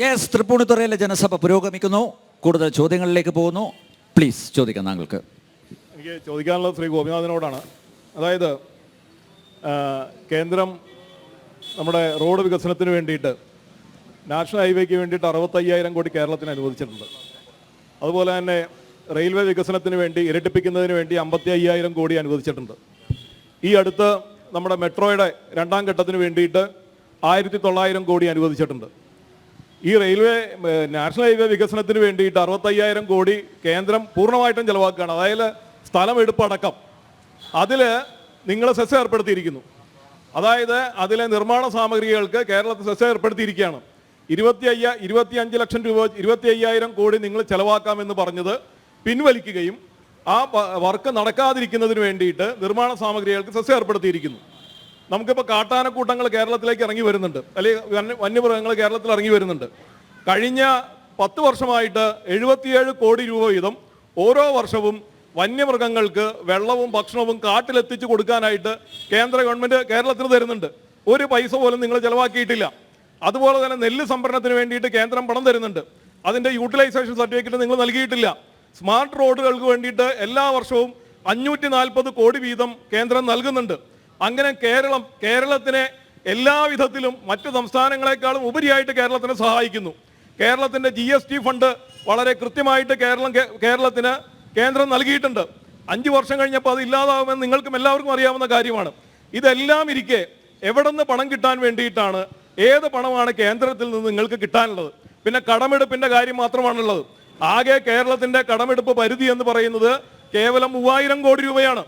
Yes, തൃപ്പൂണിത്തുറയിലെ ജനസഭ പുരോഗമിക്കുന്നു. കൂടുതൽ ചോദ്യങ്ങളിലേക്ക് പോകുന്നു. പ്ലീസ് ചോദിക്കാം താങ്കൾക്ക്. എനിക്ക് ചോദിക്കാനുള്ളത് ശ്രീ ഗോപിനാഥനോടാണ്. അതായത് കേന്ദ്രം നമ്മുടെ റോഡ് വികസനത്തിന് വേണ്ടിയിട്ട് നാഷണൽ ഹൈവേക്ക് വേണ്ടിയിട്ട് 65,000 കോടി കേരളത്തിന് അനുവദിച്ചിട്ടുണ്ട്. അതുപോലെ തന്നെ റെയിൽവേ വികസനത്തിന് വേണ്ടി ഇരട്ടിപ്പിക്കുന്നതിന് വേണ്ടി 55,000 കോടി അനുവദിച്ചിട്ടുണ്ട്. ഈ അടുത്ത് നമ്മുടെ മെട്രോയുടെ 2ാം ഘട്ടത്തിന് വേണ്ടിയിട്ട് 1900 കോടി അനുവദിച്ചിട്ടുണ്ട്. ഈ നാഷണൽ ഹൈവേ വികസനത്തിന് വേണ്ടിയിട്ട് 65,000 കോടി കേന്ദ്രം പൂർണ്ണമായിട്ടും ചെലവാക്കുകയാണ്. അതായത് സ്ഥലമെടുപ്പടക്കം അതിൽ നിങ്ങൾ സെസ് ഏർപ്പെടുത്തിയിരിക്കുന്നു. അതായത് അതിലെ നിർമ്മാണ സാമഗ്രികൾക്ക് കേരളത്തിൽ സെസ് ഏർപ്പെടുത്തിയിരിക്കുകയാണ്. 25 ലക്ഷം രൂപ 25,000 കോടി നിങ്ങൾ ചെലവാക്കാമെന്ന് പറഞ്ഞത് പിൻവലിക്കുകയും ആ വർക്ക് നടക്കാതിരിക്കുന്നതിന് വേണ്ടിയിട്ട് നിർമ്മാണ സാമഗ്രികൾക്ക് സെസ് ഏർപ്പെടുത്തിയിരിക്കുന്നു. നമുക്കിപ്പോൾ കാട്ടാനക്കൂട്ടങ്ങൾ കേരളത്തിലേക്ക് ഇറങ്ങി വരുന്നുണ്ട്, അല്ലെങ്കിൽ വന്യമൃഗങ്ങൾ കേരളത്തിൽ ഇറങ്ങി വരുന്നുണ്ട്. കഴിഞ്ഞ 10 വർഷമായിട്ട് 77 കോടി രൂപ വീതം ഓരോ വർഷവും വന്യമൃഗങ്ങൾക്ക് വെള്ളവും ഭക്ഷണവും കാട്ടിലെത്തിച്ചു കൊടുക്കാനായിട്ട് കേന്ദ്ര ഗവൺമെൻറ് കേരളത്തിന് തരുന്നുണ്ട്. ഒരു പൈസ പോലും നിങ്ങൾ ചെലവാക്കിയിട്ടില്ല. അതുപോലെ തന്നെ നെല്ല് സംഭരണത്തിന് വേണ്ടിയിട്ട് കേന്ദ്രം പണം തരുന്നുണ്ട്. അതിൻ്റെ യൂട്ടിലൈസേഷൻ സർട്ടിഫിക്കറ്റ് നിങ്ങൾ നൽകിയിട്ടില്ല. സ്മാർട്ട് റോഡുകൾക്ക് വേണ്ടിയിട്ട് എല്ലാ വർഷവും 540 കോടി വീതം കേന്ദ്രം നൽകുന്നുണ്ട്. അങ്ങനെ കേരളത്തിനെ എല്ലാവിധത്തിലും മറ്റു സംസ്ഥാനങ്ങളെക്കാളും ഉപരിയായിട്ട് കേരളത്തിനെ സഹായിക്കുന്നു. കേരളത്തിൻ്റെ GST ഫണ്ട് വളരെ കൃത്യമായിട്ട് കേരളത്തിന് കേന്ദ്രം നൽകിയിട്ടുണ്ട്. 5 വർഷം കഴിഞ്ഞപ്പോൾ അത് ഇല്ലാതാവുമെന്ന് നിങ്ങൾക്കും എല്ലാവർക്കും അറിയാവുന്ന കാര്യമാണ്. ഇതെല്ലാം ഇരിക്കെ എവിടെ നിന്ന് പണം കിട്ടാൻ വേണ്ടിയിട്ടാണ്, ഏത് പണമാണ് കേന്ദ്രത്തിൽ നിന്ന് നിങ്ങൾക്ക് കിട്ടാനുള്ളത്? പിന്നെ കടമെടുപ്പിൻ്റെ കാര്യം മാത്രമാണുള്ളത്. ആകെ കേരളത്തിൻ്റെ കടമെടുപ്പ് പരിധി എന്ന് പറയുന്നത് കേവലം 3000 കോടി രൂപയാണ്.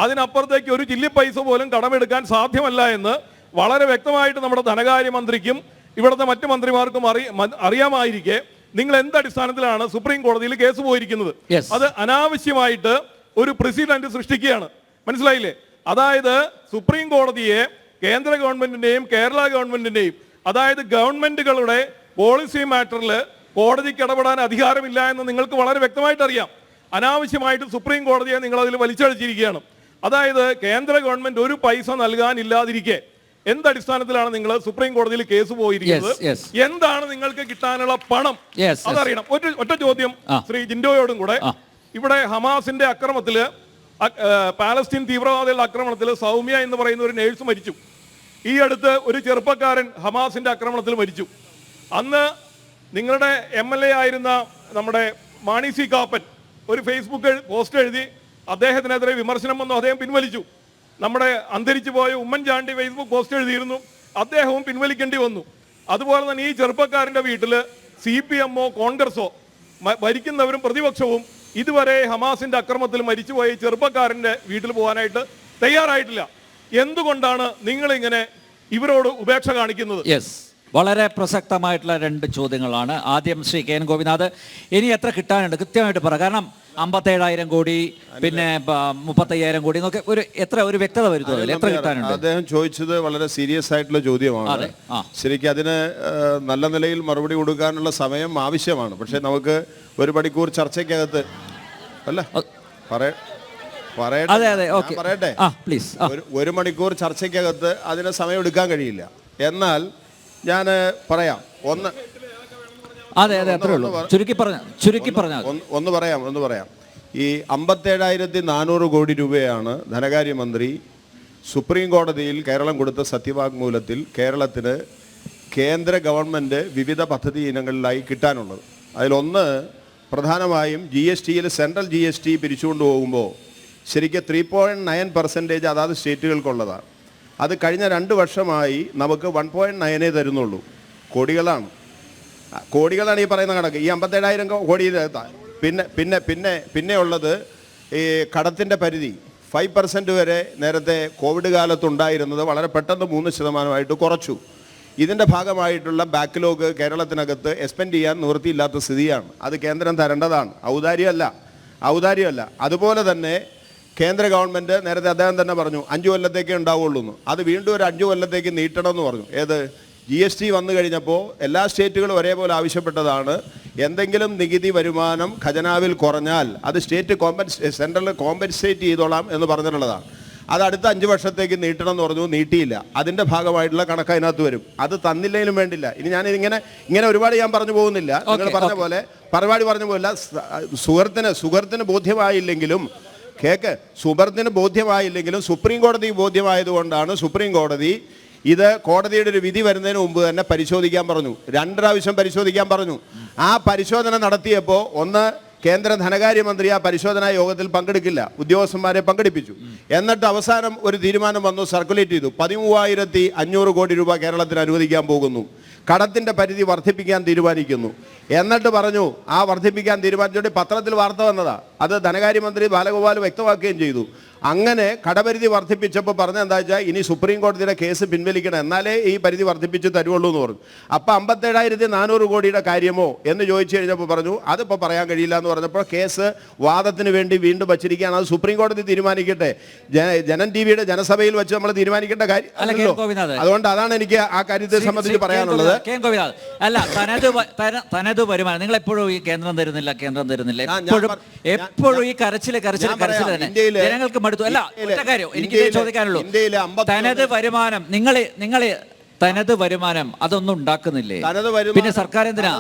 അതിനപ്പുറത്തേക്ക് ഒരു ചില്ലി പൈസ പോലും കടമെടുക്കാൻ സാധ്യമല്ല എന്ന് വളരെ വ്യക്തമായിട്ട് നമ്മുടെ ധനകാര്യമന്ത്രിക്കും ഇവിടുത്തെ മറ്റു മന്ത്രിമാർക്കും അറിയാമായിരിക്കെ നിങ്ങൾ എന്തടിസ്ഥാനത്തിലാണ് സുപ്രീം കോടതിയിൽ കേസ് പോയിരിക്കുന്നത്? അത് അനാവശ്യമായിട്ട് ഒരു പ്രസിഡന്റ് സൃഷ്ടിക്കുകയാണ്. മനസ്സിലായില്ലേ? അതായത് സുപ്രീം കോടതിയെ കേന്ദ്ര ഗവൺമെന്റിന്റെയും കേരള ഗവൺമെന്റിന്റെയും, അതായത് ഗവൺമെന്റുകളുടെ പോളിസി മാറ്ററിൽ കോടതിക്ക് ഇടപെടാൻ അധികാരമില്ല എന്ന് നിങ്ങൾക്ക് വളരെ വ്യക്തമായിട്ട് അറിയാം. അനാവശ്യമായിട്ട് സുപ്രീം കോടതിയെ നിങ്ങൾ അതിൽ വലിച്ചഴിച്ചിരിക്കുകയാണ്. അതായത് കേന്ദ്ര ഗവൺമെന്റ് ഒരു പൈസ നൽകാനില്ലാതിരിക്കെ എന്തടിസ്ഥാനത്തിലാണ് നിങ്ങൾ സുപ്രീം കോടതിയിൽ കേസ് പോയിരിക്കുന്നത്? എന്താണ് നിങ്ങൾക്ക് കിട്ടാനുള്ള പണം? അതറിയണം. ഒറ്റ ചോദ്യം ശ്രീ ജിൻഡോയോടും കൂടെ. ഇവിടെ ഹമാസിന്റെ അക്രമത്തില്, പാലസ്തീൻ തീവ്രവാദികളുടെ അക്രമണത്തിൽ സൗമ്യ എന്ന് പറയുന്ന ഒരു നേഴ്സ് മരിച്ചു. ഈ അടുത്ത് ഒരു ചെറുപ്പക്കാരൻ ഹമാസിന്റെ ആക്രമണത്തിൽ മരിച്ചു. അന്ന് നിങ്ങളുടെ MLA ആയിരുന്ന നമ്മുടെ മാണി സി കാപ്പൻ ഒരു ഫേസ്ബുക്ക് പോസ്റ്റ് എഴുതി അദ്ദേഹത്തിനെതിരെ വിമർശനം വന്നു. അദ്ദേഹം പിൻവലിച്ചു. നമ്മുടെ അന്തരിച്ചു പോയ ഉമ്മൻചാണ്ടി ഫേസ്ബുക്ക് പോസ്റ്റ് എഴുതിയിരുന്നു, അദ്ദേഹവും പിൻവലിക്കേണ്ടി വന്നു. അതുപോലെ തന്നെ ഈ ചെറുപ്പക്കാരൻ്റെ വീട്ടിൽ CPM-ഓ കോൺഗ്രസോ ഭരിക്കുന്നവരും പ്രതിപക്ഷവും ഇതുവരെ ഹമാസിന്റെ അക്രമത്തിൽ മരിച്ചുപോയ ചെറുപ്പക്കാരൻ്റെ വീട്ടിൽ പോകാനായിട്ട് തയ്യാറായിട്ടില്ല. എന്തുകൊണ്ടാണ് നിങ്ങളിങ്ങനെ ഇവരോട് ഉപേക്ഷ കാണിക്കുന്നത്? വളരെ പ്രസക്തമായിട്ടുള്ള 2 ചോദ്യങ്ങളാണ്. ആദ്യം ശ്രീ KN ഗോപിനാഥ്, ഇനി എത്ര കിട്ടാനുണ്ട് കൃത്യമായിട്ട് പറ. കാരണം 57,000 കോടി പിന്നെ 35,000 കോടി എന്നൊക്കെ ഒരു വ്യക്തത വരുത്തുന്നത് എത്ര കിട്ടാനുണ്ട്? അദ്ദേഹം ചോദിച്ചത് വളരെ സീരിയസ് ആയിട്ടുള്ള ചോദ്യമാണ്. ശരിക്കും അതിന് നല്ല നിലയിൽ മറുപടി കൊടുക്കാനുള്ള സമയം ആവശ്യമാണ്. പക്ഷെ നമുക്ക് 1 മണിക്കൂർ ചർച്ചയ്ക്കകത്ത് അല്ല പറയട്ടെ, 1 മണിക്കൂർ ചർച്ചയ്ക്കകത്ത് അതിന് സമയം എടുക്കാൻ കഴിയില്ല. എന്നാൽ ഞാൻ പറയാം, ഒന്ന് പറയാം. ഈ 57,400 കോടി രൂപയാണ് ധനകാര്യമന്ത്രി സുപ്രീം കോടതിയിൽ കേരളം കൊടുത്ത സത്യവാങ്മൂലത്തിൽ കേരളത്തിന് കേന്ദ്ര ഗവൺമെൻറ് വിവിധ പദ്ധതി ഇനങ്ങളിലായി കിട്ടാനുള്ളത്. അതിലൊന്ന് പ്രധാനമായും GST-യിൽ സെൻട്രൽ GST പിരിച്ചുകൊണ്ട് പോകുമ്പോൾ ശരിക്കും 3.9% അതാത് സ്റ്റേറ്റുകൾക്കുള്ളതാണ്. അത് കഴിഞ്ഞ 2 വർഷമായി നമുക്ക് 1.9 തരുന്നുള്ളൂ. കോടികളാണ് ഈ പറയുന്ന കണക്ക്. ഈ 57,000 കോടി പിന്നെ ഉള്ളത് ഈ കടത്തിൻ്റെ പരിധി 5% വരെ നേരത്തെ കോവിഡ് കാലത്തുണ്ടായിരുന്നത് വളരെ പെട്ടെന്ന് 3% കുറച്ചു. ഇതിൻ്റെ ഭാഗമായിട്ടുള്ള ബാക്ക്ലോഗ് കേരളത്തിനകത്ത് എക്സ്പെൻഡ് ചെയ്യാൻ നിവൃത്തിയില്ലാത്ത സ്ഥിതിയാണ്. അത് കേന്ദ്രം തരേണ്ടതാണ്, ഔദാര്യമല്ല. അതുപോലെ തന്നെ കേന്ദ്ര ഗവൺമെൻറ് നേരത്തെ അദ്ദേഹം തന്നെ പറഞ്ഞു 5 കൊല്ലത്തേക്കേ ഉണ്ടാവുള്ളൂ എന്ന്. അത് വീണ്ടും ഒരു 5 കൊല്ലത്തേക്ക് നീട്ടണമെന്ന് പറഞ്ഞു. GST വന്നു കഴിഞ്ഞപ്പോൾ എല്ലാ സ്റ്റേറ്റുകളും ഒരേപോലെ ആവശ്യപ്പെട്ടതാണ്. എന്തെങ്കിലും നികുതി വരുമാനം ഖജനാവിൽ കുറഞ്ഞാൽ അത് സെൻട്രൽ കോമ്പൻസേറ്റ് ചെയ്തോളാം എന്ന് പറഞ്ഞിട്ടുള്ളതാണ്. അത് അടുത്ത 5 വർഷത്തേക്ക് നീട്ടണം എന്ന് പറഞ്ഞു, നീട്ടിയില്ല. അതിൻ്റെ ഭാഗമായിട്ടുള്ള കണക്ക് അതിനകത്ത് വരും. അത് തന്നില്ലെങ്കിലും വേണ്ടില്ല. ഇനി ഞാൻ ഇങ്ങനെ ഒരുപാട് ഞാൻ പറഞ്ഞു പോകുന്നില്ല. നിങ്ങൾ പറഞ്ഞ പോലെ പരിപാടി പറഞ്ഞ പോലെ സുഹൃത്തിന് ബോധ്യമായില്ലെങ്കിലും സുഹൃത്തിന് ബോധ്യമായില്ലെങ്കിലും സുപ്രീം കോടതി ബോധ്യമായതുകൊണ്ടാണ് സുപ്രീം കോടതി ഇത് കോടതിയുടെ ഒരു വിധി വരുന്നതിന് മുമ്പ് തന്നെ പരിശോധിക്കാൻ പറഞ്ഞു. 2 പ്രാവശ്യം പരിശോധിക്കാൻ പറഞ്ഞു. ആ പരിശോധന നടത്തിയപ്പോൾ കേന്ദ്ര ധനകാര്യമന്ത്രി ആ പരിശോധനാ യോഗത്തിൽ പങ്കെടുക്കില്ല, ഉദ്യോഗസ്ഥന്മാരെ പങ്കെടുപ്പിച്ചു. എന്നിട്ട് അവസാനം ഒരു തീരുമാനം വന്നു, സർക്കുലേറ്റ് ചെയ്തു. 13,500 കോടി രൂപ കേരളത്തിന് അനുവദിക്കാൻ പോകുന്നു, കടത്തിൻ്റെ പരിധി വർദ്ധിപ്പിക്കാൻ തീരുമാനിക്കുന്നു. എന്നിട്ട് പറഞ്ഞു ആ വർദ്ധിപ്പിക്കാൻ തീരുമാനിച്ചുകൊണ്ട് പത്രത്തിൽ വാർത്ത വന്നതാ. അത് ധനകാര്യമന്ത്രി ബാലഗോപാൽ വ്യക്തമാക്കുകയും ചെയ്തു. അങ്ങനെ കടപരിധി വർദ്ധിപ്പിച്ചപ്പോൾ പറഞ്ഞ എന്താ വെച്ചാൽ ഇനി സുപ്രീം കോടതിയുടെ കേസ് പിൻവലിക്കണം, എന്നാലേ ഈ പരിധി വർദ്ധിപ്പിച്ച് തരുവുള്ളൂ എന്ന് പറഞ്ഞു. അപ്പോൾ 57,400 കോടിയുടെ കാര്യമോ എന്ന് ചോദിച്ചു കഴിഞ്ഞപ്പോൾ പറഞ്ഞു അതിപ്പോൾ പറയാൻ കഴിയില്ല എന്ന് പറഞ്ഞപ്പോൾ കേസ് വാദത്തിന് വേണ്ടി വീണ്ടും വച്ചിരിക്കുകയാണ്. അത് സുപ്രീം കോടതി തീരുമാനിക്കട്ടെ, ജനൻ ടിവിയുടെ ജനസഭയിൽ വെച്ച് നമ്മൾ തീരുമാനിക്കേണ്ട കാര്യം. അതുകൊണ്ട് അതാണ് എനിക്ക് ആ കാര്യത്തെ സംബന്ധിച്ച് പറയാനുള്ളത്. അല്ല, തനത് വരുമാനം നിങ്ങൾ എപ്പോഴും ഈ കേന്ദ്രം തരുന്നില്ല എപ്പോഴും ഈ കരച്ചില് തന്നെ ജനങ്ങൾക്ക് മടുത്തു. അല്ല, ഒറ്റ കാര്യം എനിക്ക് ചോദിക്കാനുള്ളൂ, തനത് വരുമാനം നിങ്ങളെ തനത് വരുമാനം അതൊന്നും ഉണ്ടാക്കുന്നില്ലേ? പിന്നെ സർക്കാർ എന്തിനാ?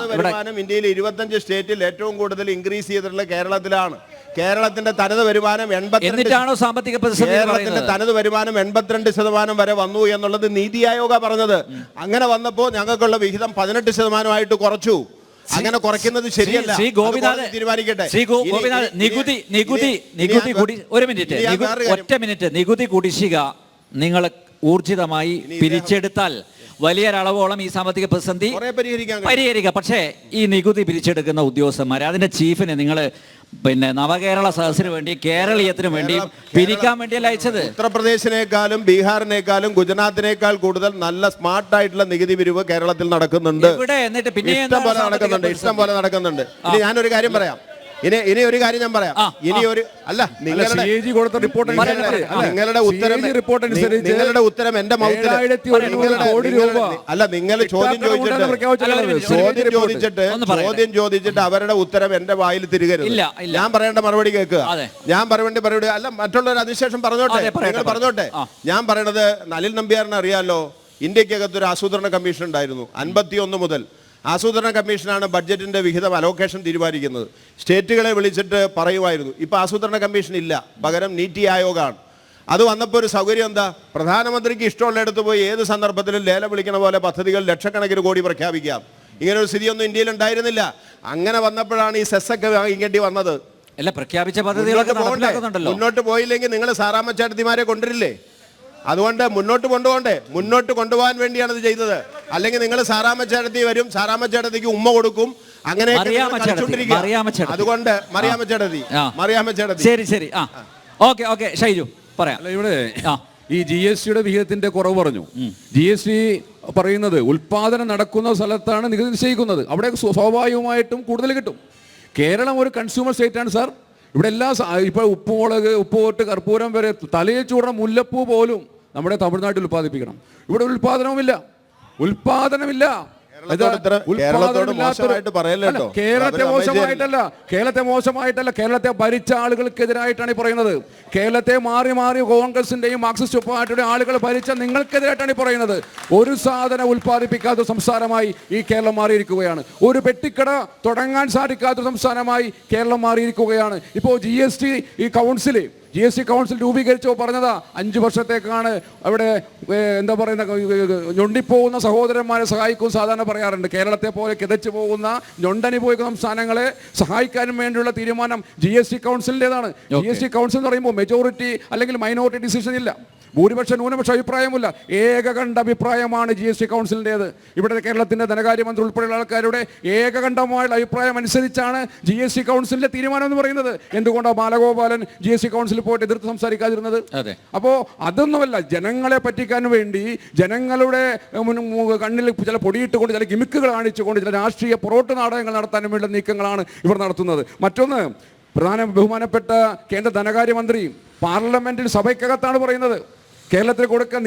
ഇന്ത്യയിൽ 25 സ്റ്റേറ്റിൽ ഏറ്റവും കൂടുതൽ ഇൻക്രീസ് ചെയ്തിട്ടുള്ള കേരളത്തിലാണ്. കേരളത്തിന്റെ തനത് വരുമാനം 82 സാമ്പത്തിക പ്രതിസന്ധി തനത് വരുമാനം 82% വരെ വന്നു എന്നുള്ളത് നീതി ആയോഗ് പറഞ്ഞത്. അങ്ങനെ വന്നപ്പോൾ ഞങ്ങൾക്കുള്ള വിഹിതം 18% കുറച്ചു. അങ്ങനെ കുറയ്ക്കുന്നത് ശരിയല്ല. തീരുമാനിക്കട്ടെ. നികുതി കുടിശ്ശിക നിങ്ങൾ ഊർജിതമായി പിരിച്ചെടുത്താൽ വലിയൊരളവോളം ഈ സാമ്പത്തിക പ്രതിസന്ധി പരിഹരിക്കാം. പക്ഷേ ഈ നികുതി പിരിച്ചെടുക്കുന്ന ഉദ്യോഗസ്ഥന്മാരെ അതിന്റെ ചീഫിനെ നിങ്ങൾ നവകേരള സദസ്സിന് വേണ്ടി കേരളീയത്തിനു വേണ്ടി പിരിക്കാൻ വേണ്ടിയല്ല അയച്ചത്. ഉത്തർപ്രദേശിനേക്കാളും ബീഹാറിനേക്കാളും ഗുജറാത്തിനേക്കാൾ കൂടുതൽ നല്ല സ്മാർട്ടായിട്ടുള്ള നികുതി പിരിവ് കേരളത്തിൽ നടക്കുന്നുണ്ട്. ഇഷ്ടം പോലെ നടക്കുന്നുണ്ട്. ഇനി ഞാനൊരു കാര്യം പറയാം. ഇനി ഒരു കാര്യം ഞാൻ പറയാം. നിങ്ങളുടെ ഉത്തരം എന്റെ മൗത്തിൽ അല്ല. നിങ്ങൾ ചോദ്യം ചോദിച്ചിട്ട് അവരുടെ ഉത്തരം എന്റെ വായിൽ തിരികരുത്. ഞാൻ പറയേണ്ട മറുപടി കേൾക്കുക. ഞാൻ പറയേണ്ട മറുപടി അല്ല, മറ്റുള്ളവർ അതിനുശേഷം പറഞ്ഞോട്ടെ. നിങ്ങൾ പറഞ്ഞോട്ടെ. ഞാൻ പറയണത് അനിൽ നമ്പ്യാറിനെ അറിയാലോ. ഇന്ത്യക്കകത്തൊരു ആസൂത്രണ കമ്മീഷൻ ഉണ്ടായിരുന്നു 51 മുതൽ. ആസൂത്രണ കമ്മീഷനാണ് ബഡ്ജറ്റിൻ്റെ വിഹിതം അലോക്കേഷൻ തീരുമാനിക്കുന്നത്. സ്റ്റേറ്റുകളെ വിളിച്ചിട്ട് പറയുമായിരുന്നു. ഇപ്പോൾ ആസൂത്രണ കമ്മീഷൻ ഇല്ല, പകരം നീതി ആയോഗാണ്. അത് വന്നപ്പോൾ ഒരു സൗകര്യം എന്താ, പ്രധാനമന്ത്രിക്ക് ഇഷ്ടമുള്ളിടത്ത് പോയി ഏത് സന്ദർഭത്തിലും ലേലം വിളിക്കണ പോലെ പദ്ധതികൾ ലക്ഷക്കണക്കിന് കോടി പ്രഖ്യാപിക്കാം. ഇങ്ങനൊരു സ്ഥിതിയൊന്നും ഇന്ത്യയിൽ ഉണ്ടായിരുന്നില്ല. അങ്ങനെ വന്നപ്പോഴാണ് ഈ സെസ്സൊക്കെ വാങ്ങിക്കേണ്ടി വന്നത്. അല്ല, പ്രഖ്യാപിച്ച പദ്ധതികളൊക്കെ മുന്നോട്ട് പോയില്ലെങ്കിൽ നിങ്ങൾ സാറാമ്മച്ചാട്ടത്തിമാരെ കൊണ്ടുവരില്ലേ? അതുകൊണ്ട് മുന്നോട്ട് കൊണ്ടുപോകാൻ വേണ്ടിയാണ് ഇത് ചെയ്തത്. അല്ലെങ്കിൽ നിങ്ങൾ സാറാമ്മച്ചേട്ടത്തി വരും, സാറാമ്മച്ചേട്ടത്തിക്ക് ഉമ്മ കൊടുക്കും, അങ്ങനെ അതുകൊണ്ട് മറിയാമ്മച്ചേട്ടത്തി. ശരി. ഓക്കെ ഷൈജു പറയാം. ഇവിടെ ഈ GST വിഹിതത്തിന്റെ കുറവ് പറഞ്ഞു. GST പറയുന്നത് ഉൽപാദനം നടക്കുന്ന സ്ഥലത്താണ് നികുതി നിശ്ചയിക്കുന്നത്. അവിടെ സ്വാഭാവികമായിട്ടും കൂടുതൽ കിട്ടും. കേരളം ഒരു കൺസ്യൂമർ സ്റ്റേറ്റ് ആണ് സാർ. ഇവിടെ എല്ലാ ഇപ്പോൾ ഉപ്പുമുളക്, ഉപ്പുപോട്ട്, കർപ്പൂരം വരെ തലയിൽ ചൂടുന്ന മുല്ലപ്പൂ പോലും നമ്മുടെ തമിഴ്നാട്ടിൽ ഉൽപ്പാദിപ്പിക്കണം. ഇവിടെ ഉൽപാദനമില്ല. കേരളത്തെ മോശമായിട്ടല്ല, കേരളത്തെ ഭരിച്ച ആളുകൾക്കെതിരായിട്ടാണ് ഈ പറയുന്നത്. കേരളത്തെ മാറി കോൺഗ്രസിന്റെയും മാർക്സിസ്റ്റ് പാർട്ടിയുടെ ആളുകൾ ഭരിച്ച നിങ്ങൾക്കെതിരായിട്ടാണ് ഈ പറയുന്നത്. ഒരു സാധനം ഉൽപ്പാദിപ്പിക്കാത്ത സംസ്ഥാനമായി ഈ കേരളം മാറിയിരിക്കുകയാണ്. ഒരു പെട്ടിക്കട തുടങ്ങാൻ സാധിക്കാത്ത സംസ്ഥാനമായി കേരളം മാറിയിരിക്കുകയാണ്. ഇപ്പോൾ GST കൗൺസിൽ രൂപീകരിച്ചോ പറഞ്ഞതാ 5 വർഷത്തേക്കാണ്. അവിടെ എന്താ പറയുന്ന ഞൊണ്ടിപ്പോകുന്ന സഹോദരന്മാരെ സഹായിക്കും സാധാരണ പറയാറുണ്ട്. കേരളത്തെ പോലെ കിതച്ചു പോകുന്ന ഞൊണ്ടനി പോയ സംസ്ഥാനങ്ങളെ സഹായിക്കാനും വേണ്ടിയുള്ള തീരുമാനം GST കൗൺസിലിൻ്റെതാണ്. GST കൗൺസിൽ എന്ന് പറയുമ്പോൾ മെജോറിറ്റി അല്ലെങ്കിൽ മൈനോറിറ്റി ഡിസിഷൻ ഇല്ല, ന്യൂനപക്ഷ അഭിപ്രായമില്ല, ഏകകണ്ഠ അഭിപ്രായമാണ് GST കൗൺസിലിൻ്റേത്. ഇവിടെ കേരളത്തിൻ്റെ ധനകാര്യമന്ത്രി ഉൾപ്പെടെയുള്ള ആൾക്കാരുടെ ഏകകണ്ഠമായുള്ള അഭിപ്രായം അനുസരിച്ചാണ് GST കൗൺസിലിൻ്റെ തീരുമാനം എന്ന് പറയുന്നത്. എന്തുകൊണ്ടാണ് ബാലഗോപാലൻ GST കൗൺസിലിൽ പോയിട്ട് എതിർത്ത് സംസാരിക്കാതിരുന്നത്? അപ്പോൾ അതൊന്നുമല്ല, ജനങ്ങളെ പറ്റിക്കാൻ വേണ്ടി ജനങ്ങളുടെ കണ്ണിൽ ചില പൊടിയിട്ടുകൊണ്ട്, ചില ഗിമിക്കുകൾ കാണിച്ചുകൊണ്ട്, ചില രാഷ്ട്രീയ പൊറോട്ട് നാടകങ്ങൾ നടത്താനും വേണ്ട നീക്കങ്ങളാണ് ഇവർ നടത്തുന്നത്. മറ്റൊന്ന്, ബഹുമാനപ്പെട്ട കേന്ദ്ര ധനകാര്യമന്ത്രി പാർലമെന്റിൽ സഭയ്ക്കകത്താണ് പറയുന്നത്, കേരളത്തിൽ കൊടുക്കാൻ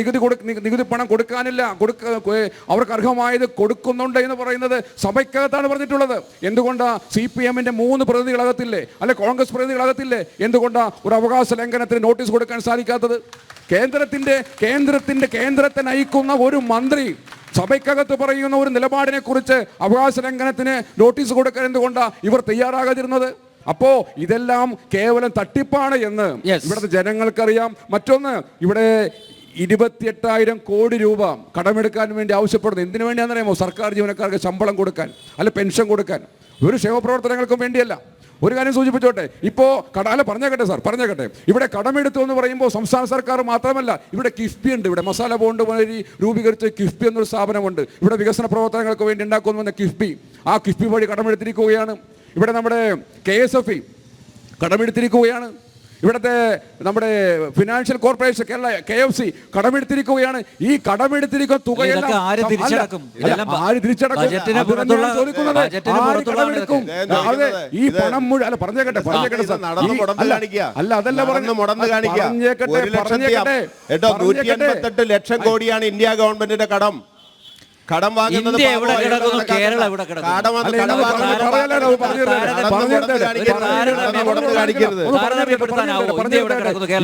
നികുതി പണം കൊടുക്കാനില്ല, അവർക്ക് അർഹമായത് കൊടുക്കുന്നുണ്ട് എന്ന് പറയുന്നത് സഭയ്ക്കകത്താണ് പറഞ്ഞിട്ടുള്ളത്. എന്തുകൊണ്ടാ CPM-ന്റെ 3 പ്രതിനിധികളകത്തില്ലേ, അല്ലെ കോൺഗ്രസ് പ്രതിനിധികളകത്തില്ലേ? എന്തുകൊണ്ടാ ഒരു അവകാശ ലംഘനത്തിന് നോട്ടീസ് കൊടുക്കാൻ സാധിക്കാത്തത്? കേന്ദ്രത്തെ നയിക്കുന്ന ഒരു മന്ത്രി സഭയ്ക്കകത്ത് പറയുന്ന ഒരു നിലപാടിനെ കുറിച്ച് അവകാശ ലംഘനത്തിന് നോട്ടീസ് കൊടുക്കാൻ എന്തുകൊണ്ടാ ഇവർ തയ്യാറാകാതിരുന്നത്? അപ്പോ ഇതെല്ലാം കേവലം തട്ടിപ്പാണ് എന്ന് ഇവിടുത്തെ ജനങ്ങൾക്കറിയാം. മറ്റൊന്ന്, ഇവിടെ 28,000 കോടി രൂപ കടമെടുക്കാൻ വേണ്ടി ആവശ്യപ്പെടുന്നു. എന്തിനു വേണ്ടിയാണെന്നറിയാമോ? സർക്കാർ ജീവനക്കാർക്ക് ശമ്പളം കൊടുക്കാൻ, അല്ല പെൻഷൻ കൊടുക്കാൻ, ഒരു ക്ഷേമപ്രവർത്തനങ്ങൾക്കും വേണ്ടിയല്ല. ഒരു കാര്യം സൂചിപ്പിച്ചോട്ടെ, ഇപ്പോൾ പറഞ്ഞേക്കട്ടെ, ഇവിടെ കടമെടുത്തു എന്ന് പറയുമ്പോൾ സംസ്ഥാന സർക്കാർ മാത്രമല്ല, ഇവിടെ കിഫ്ബി ഉണ്ട്. ഇവിടെ മസാല ബോണ്ട് വഴി രൂപീകരിച്ച കിഫ്ബി എന്നൊരു സ്ഥാപനമുണ്ട്. ഇവിടെ വികസന പ്രവർത്തനങ്ങൾക്ക് വേണ്ടി ഉണ്ടാക്കുന്ന കിഫ്ബി, ആ കിഫ്ബി വഴി കടമെടുത്തിരിക്കുകയാണ്. ഇവിടെ നമ്മുടെ KSFE കടമെടുത്തിരിക്കുകയാണ്. ഇവിടുത്തെ നമ്മുടെ ഫിനാൻഷ്യൽ കോർപ്പറേഷൻ കേരള KFC കടമെടുത്തിരിക്കുകയാണ്. ഈ കടമെടുത്തിരിക്കുന്ന തുകയെല്ലാം ആര് തിരിച്ചടക്കും? ഈ പണം മുഴുവൻ പറഞ്ഞേക്കട്ടെ അല്ല അതല്ല പറഞ്ഞേക്കട്ടെ 188 ലക്ഷം കോടിയാണ് ഇന്ത്യ ഗവൺമെന്റിന്റെ കടം വാങ്ങുന്നത്.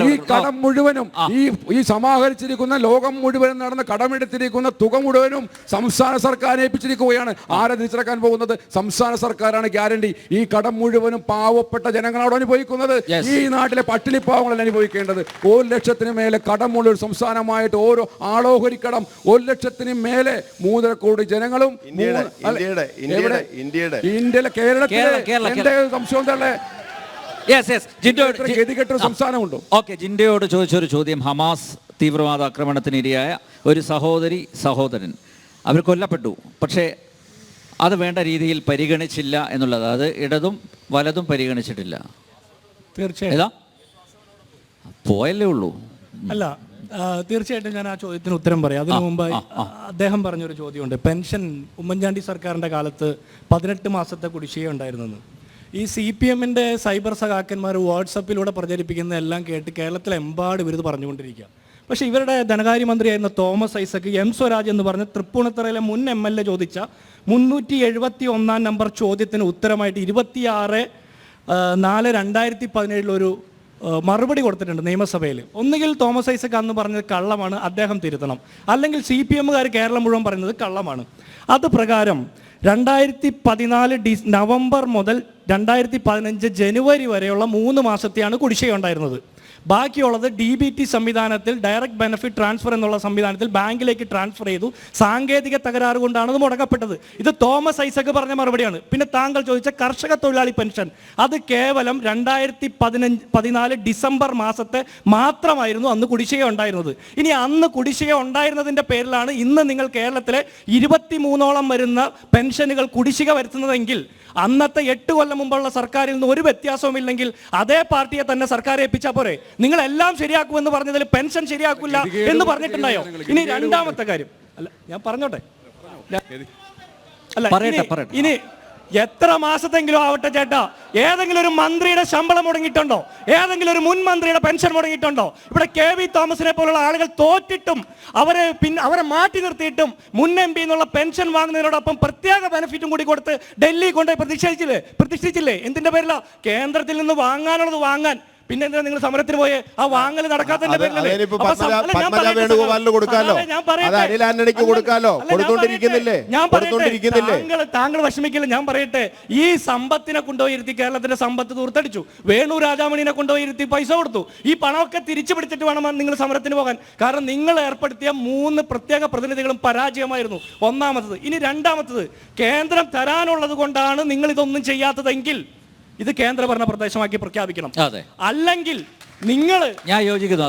ഈ കടം മുഴുവനും ഈ സമാഹരിച്ചിരിക്കുന്ന ലോകം മുഴുവനും നടന്ന കടമെടുത്തിരിക്കുന്ന തുക മുഴുവനും സംസ്ഥാന സർക്കാർ ഏൽപ്പിച്ചിരിക്കുകയാണ്. ആരെ തിരിച്ചടക്കാൻ പോകുന്നത്? സംസ്ഥാന സർക്കാരാണ് ഗ്യാരണ്ടി. ഈ കടം മുഴുവനും പാവപ്പെട്ട ജനങ്ങളോട് അനുഭവിക്കുന്നത്. ഈ നാട്ടിലെ പട്ടിണിപ്പാവങ്ങളല്ല അനുഭവിക്കേണ്ടത്. 1 ലക്ഷത്തിന് മേലെ കടമുള്ള ഒരു സംസ്ഥാനമായിട്ട് ഓരോ ആളോഹരി കടം 1 ലക്ഷത്തിന് മേലെ 3 കോടി ജനങ്ങളും ഇന്ത്യയിലെ കേരളത്തിലെ സംശയം സംസ്ഥാനമുണ്ടോ? ഓക്കെ, ജിൻഡോയോട് ചോദിച്ചൊരു ചോദ്യം. ഹമാസ് തീവ്രവാദ ആക്രമണത്തിന് ഇരയായ ഒരു സഹോദരൻ അവർ കൊല്ലപ്പെട്ടു, പക്ഷേ അത് വേണ്ട രീതിയിൽ പരിഗണിച്ചില്ല എന്നുള്ളത്. അത് ഇടതും വലതും പരിഗണിച്ചിട്ടില്ല. തീർച്ചയായും പോയല്ലേ ഉള്ളൂ. അല്ല, തീർച്ചയായിട്ടും ഞാൻ ആ ചോദ്യത്തിന് ഉത്തരം പറയാം. അതിനു മുമ്പ് അദ്ദേഹം പറഞ്ഞൊരു ചോദ്യമുണ്ട്. പെൻഷൻ ഉമ്മൻചാണ്ടി സർക്കാരിൻ്റെ കാലത്ത് 18 മാസത്തെ കുടിശ്ശിക ഉണ്ടായിരുന്നെന്ന്. ഈ CPM-ന്റെ സൈബർ സഖാക്കന്മാർ വാട്സപ്പിലൂടെ പ്രചരിപ്പിക്കുന്ന എല്ലാം കേട്ട് കേരളത്തിലെമ്പാട് ഇവരിത് പറഞ്ഞുകൊണ്ടിരിക്കുക. പക്ഷേ ഇവരുടെ ധനകാര്യമന്ത്രിയായിരുന്ന തോമസ് ഐസക് M സ്വരാജ് എന്ന് പറഞ്ഞ തൃപ്പൂണിത്തറയിലെ മുൻ MLA ചോദിച്ച 371 നമ്പർ ചോദ്യത്തിന് ഉത്തരമായിട്ട് 26/4/2017 ഒരു മറുപടി കൊടുത്തിട്ടുണ്ട് നിയമസഭയിൽ. ഒന്നുകിൽ തോമസ് ഐസക് അന്ന് പറഞ്ഞത് കള്ളമാണ്, അദ്ദേഹം തിരുത്തണം, അല്ലെങ്കിൽ CPM-കാർ കേരളം മുഴുവൻ പറയുന്നത് കള്ളമാണ്. അത് പ്രകാരം 2014 നവംബർ മുതൽ 2015 ജനുവരി വരെയുള്ള 3 മാസത്തെയാണ് കുടിശ്ശിക ഉണ്ടായിരുന്നത്. ബാക്കിയുള്ളത് DBT സംവിധാനത്തിൽ, ഡയറക്റ്റ് ബെനിഫിറ്റ് ട്രാൻസ്ഫർ എന്നുള്ള സംവിധാനത്തിൽ ബാങ്കിലേക്ക് ട്രാൻസ്ഫർ ചെയ്തു. സാങ്കേതിക തകരാറ് കൊണ്ടാണ് അത് മുടക്കപ്പെട്ടത്. ഇത് തോമസ് ഐസക് പറഞ്ഞ മറുപടിയാണ്. പിന്നെ താങ്കൾ ചോദിച്ച കർഷക തൊഴിലാളി പെൻഷൻ, അത് കേവലം 2014 ഡിസംബർ മാസത്തെ മാത്രമായിരുന്നു അന്ന് കുടിശ്ശിക ഉണ്ടായിരുന്നത്. ഇനി അന്ന് കുടിശ്ശിക ഉണ്ടായിരുന്നതിൻ്റെ പേരിലാണ് ഇന്ന് നിങ്ങൾ കേരളത്തിലെ 23ഓളം വരുന്ന പെൻഷനുകൾ കുടിശ്ശിക വരുത്തുന്നതെങ്കിൽ അന്നത്തെ 8 കൊല്ലം മുമ്പുള്ള സർക്കാരിൽ നിന്ന് ഒരു വ്യത്യാസവും ഇല്ലെങ്കിൽ അതേ പാർട്ടിയെ തന്നെ സർക്കാർ ഏൽപ്പിച്ചാൽ പോരെ? നിങ്ങൾ എല്ലാം ശരിയാക്കുമെന്ന് പറഞ്ഞതിൽ പെൻഷൻ ശരിയാക്കില്ല എന്ന് പറഞ്ഞിട്ടുണ്ടായോ? ഇനി രണ്ടാമത്തെ കാര്യം, അല്ല ഞാൻ പറഞ്ഞോട്ടെ, അല്ല ഇനി എത്ര മാസത്തെങ്കിലും ആവട്ടെ ചേട്ടാ, ഏതെങ്കിലും ഒരു മന്ത്രിയുടെ ശമ്പളം മുടങ്ങിയിട്ടുണ്ടോ? ഏതെങ്കിലും ഒരു മുൻ മന്ത്രിയുടെ പെൻഷൻ മുടങ്ങിയിട്ടുണ്ടോ? ഇവിടെ KV തോമസിനെ പോലുള്ള ആളുകൾ തോറ്റിട്ടും അവരെ മാറ്റി നിർത്തിയിട്ടും മുൻ MP എന്നുള്ള പെൻഷൻ വാങ്ങുന്നതിനോടൊപ്പം പ്രത്യേക ബെനിഫിറ്റും കൂടി കൊടുത്ത് ഡൽഹി കൊണ്ടുപോയി പ്രതിഷ്ഠിച്ചില്ലേ? എന്തിന്റെ പേരില? കേന്ദ്രത്തിൽ നിന്ന് വാങ്ങാനുള്ളത് വാങ്ങാൻ. പിന്നെ എന്തിനാ നിങ്ങൾ സമരത്തിന് പോയേ? ആ വാങ്ങൽ നടക്കാത്തതിന്റെ പേരിലല്ലേ? താങ്കൾ വിഷമിക്കില്ല. ഞാൻ പറയട്ടെ, ഈ സമ്പത്തിനെ കൊണ്ടുപോയി ഇരുത്തി കേരളത്തിന്റെ സമ്പത്ത് ദൂർത്തടിച്ചു. വേണു രാജാമണിനെ കൊണ്ടുപോയി ഇരുത്തി പൈസ കൊടുത്തു. ഈ പണമൊക്കെ തിരിച്ചു പിടിച്ചിട്ട് വേണം നിങ്ങൾ സമരത്തിന് പോകാൻ. കാരണം നിങ്ങൾ ഏർപ്പെടുത്തിയ 3 പ്രത്യേക പ്രതിനിധികളും പരാജയമായിരുന്നു. ഒന്നാമത്തത്. ഇനി രണ്ടാമത്തത്, കേന്ദ്രം തരാനുള്ളത് കൊണ്ടാണ് നിങ്ങൾ ഇതൊന്നും ചെയ്യാത്തതെങ്കിൽ ഇത് കേന്ദ്രഭരണ പ്രദേശമാക്കി പ്രഖ്യാപിക്കണം. അല്ലെങ്കിൽ നിങ്ങൾ ഞാൻ യോജിക്കുന്നു.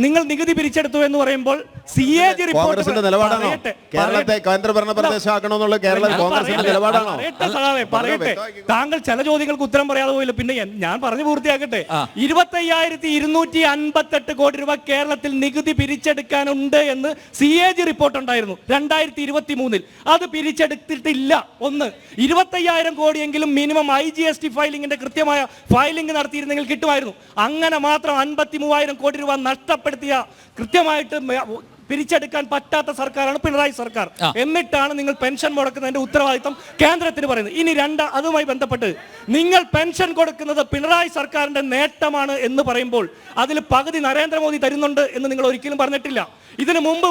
നിങ്ങൾ നികുതി പിരിച്ചെടുത്തു എന്ന് പറയുമ്പോൾ CAG റിപ്പോർട്ട് കോൺഗ്രസിന്റെ നിലപാടാണോ കേരളത്തെ കേന്ദ്രഭരണ പ്രദേശമാക്കണമെന്നുള്ള കോൺഗ്രസിന്റെ നിലപാടാണോ? പറയട്ടെ. താങ്കൾ ചില ചോദ്യങ്ങൾക്ക് ഉത്തരം പറയാതെ പോയില്ല. പിന്നെ ഞാൻ പറഞ്ഞു പൂർത്തിയാക്കട്ടെ. 25,258 കോടി രൂപ കേരളത്തിൽ നികുതി പിരിച്ചെടുക്കാനുണ്ട് എന്ന് CAG റിപ്പോർട്ട് ഉണ്ടായിരുന്നു 2023. അത് പിരിച്ചെടുത്തിട്ടില്ല. 25,000 കോടിയെങ്കിലും മിനിമം IGST ഫയലിംഗിന്റെ കൃത്യമായ ഫയലിംഗ് നടത്തിയിരുന്നെങ്കിൽ കിട്ടുമായിരുന്നു. അങ്ങനെ മാത്രം 53,000 കോടി രൂപ നഷ്ടപ്പെടുത്തിയ, കൃത്യമായിട്ട് പിരിച്ചെടുക്കാൻ പറ്റാത്ത സർക്കാരാണ് പിണറായി സർക്കാർ. എന്നിട്ടാണ് നിങ്ങൾ പെൻഷൻ മുടക്കുന്നതിന്റെ ഉത്തരവാദിത്തം കേന്ദ്രത്തിന് പറയുന്നത്. ഇനി അതുമായി ബന്ധപ്പെട്ട് നിങ്ങൾ പെൻഷൻ കൊടുക്കുന്നത് പിണറായി സർക്കാരിന്റെ നേട്ടമാണ് എന്ന് പറയുമ്പോൾ അതിൽ പകുതി നരേന്ദ്രമോദി തരുന്നുണ്ട് എന്ന് നിങ്ങൾ ഒരിക്കലും പറഞ്ഞിട്ടില്ല. ഇതിനു മുമ്പ്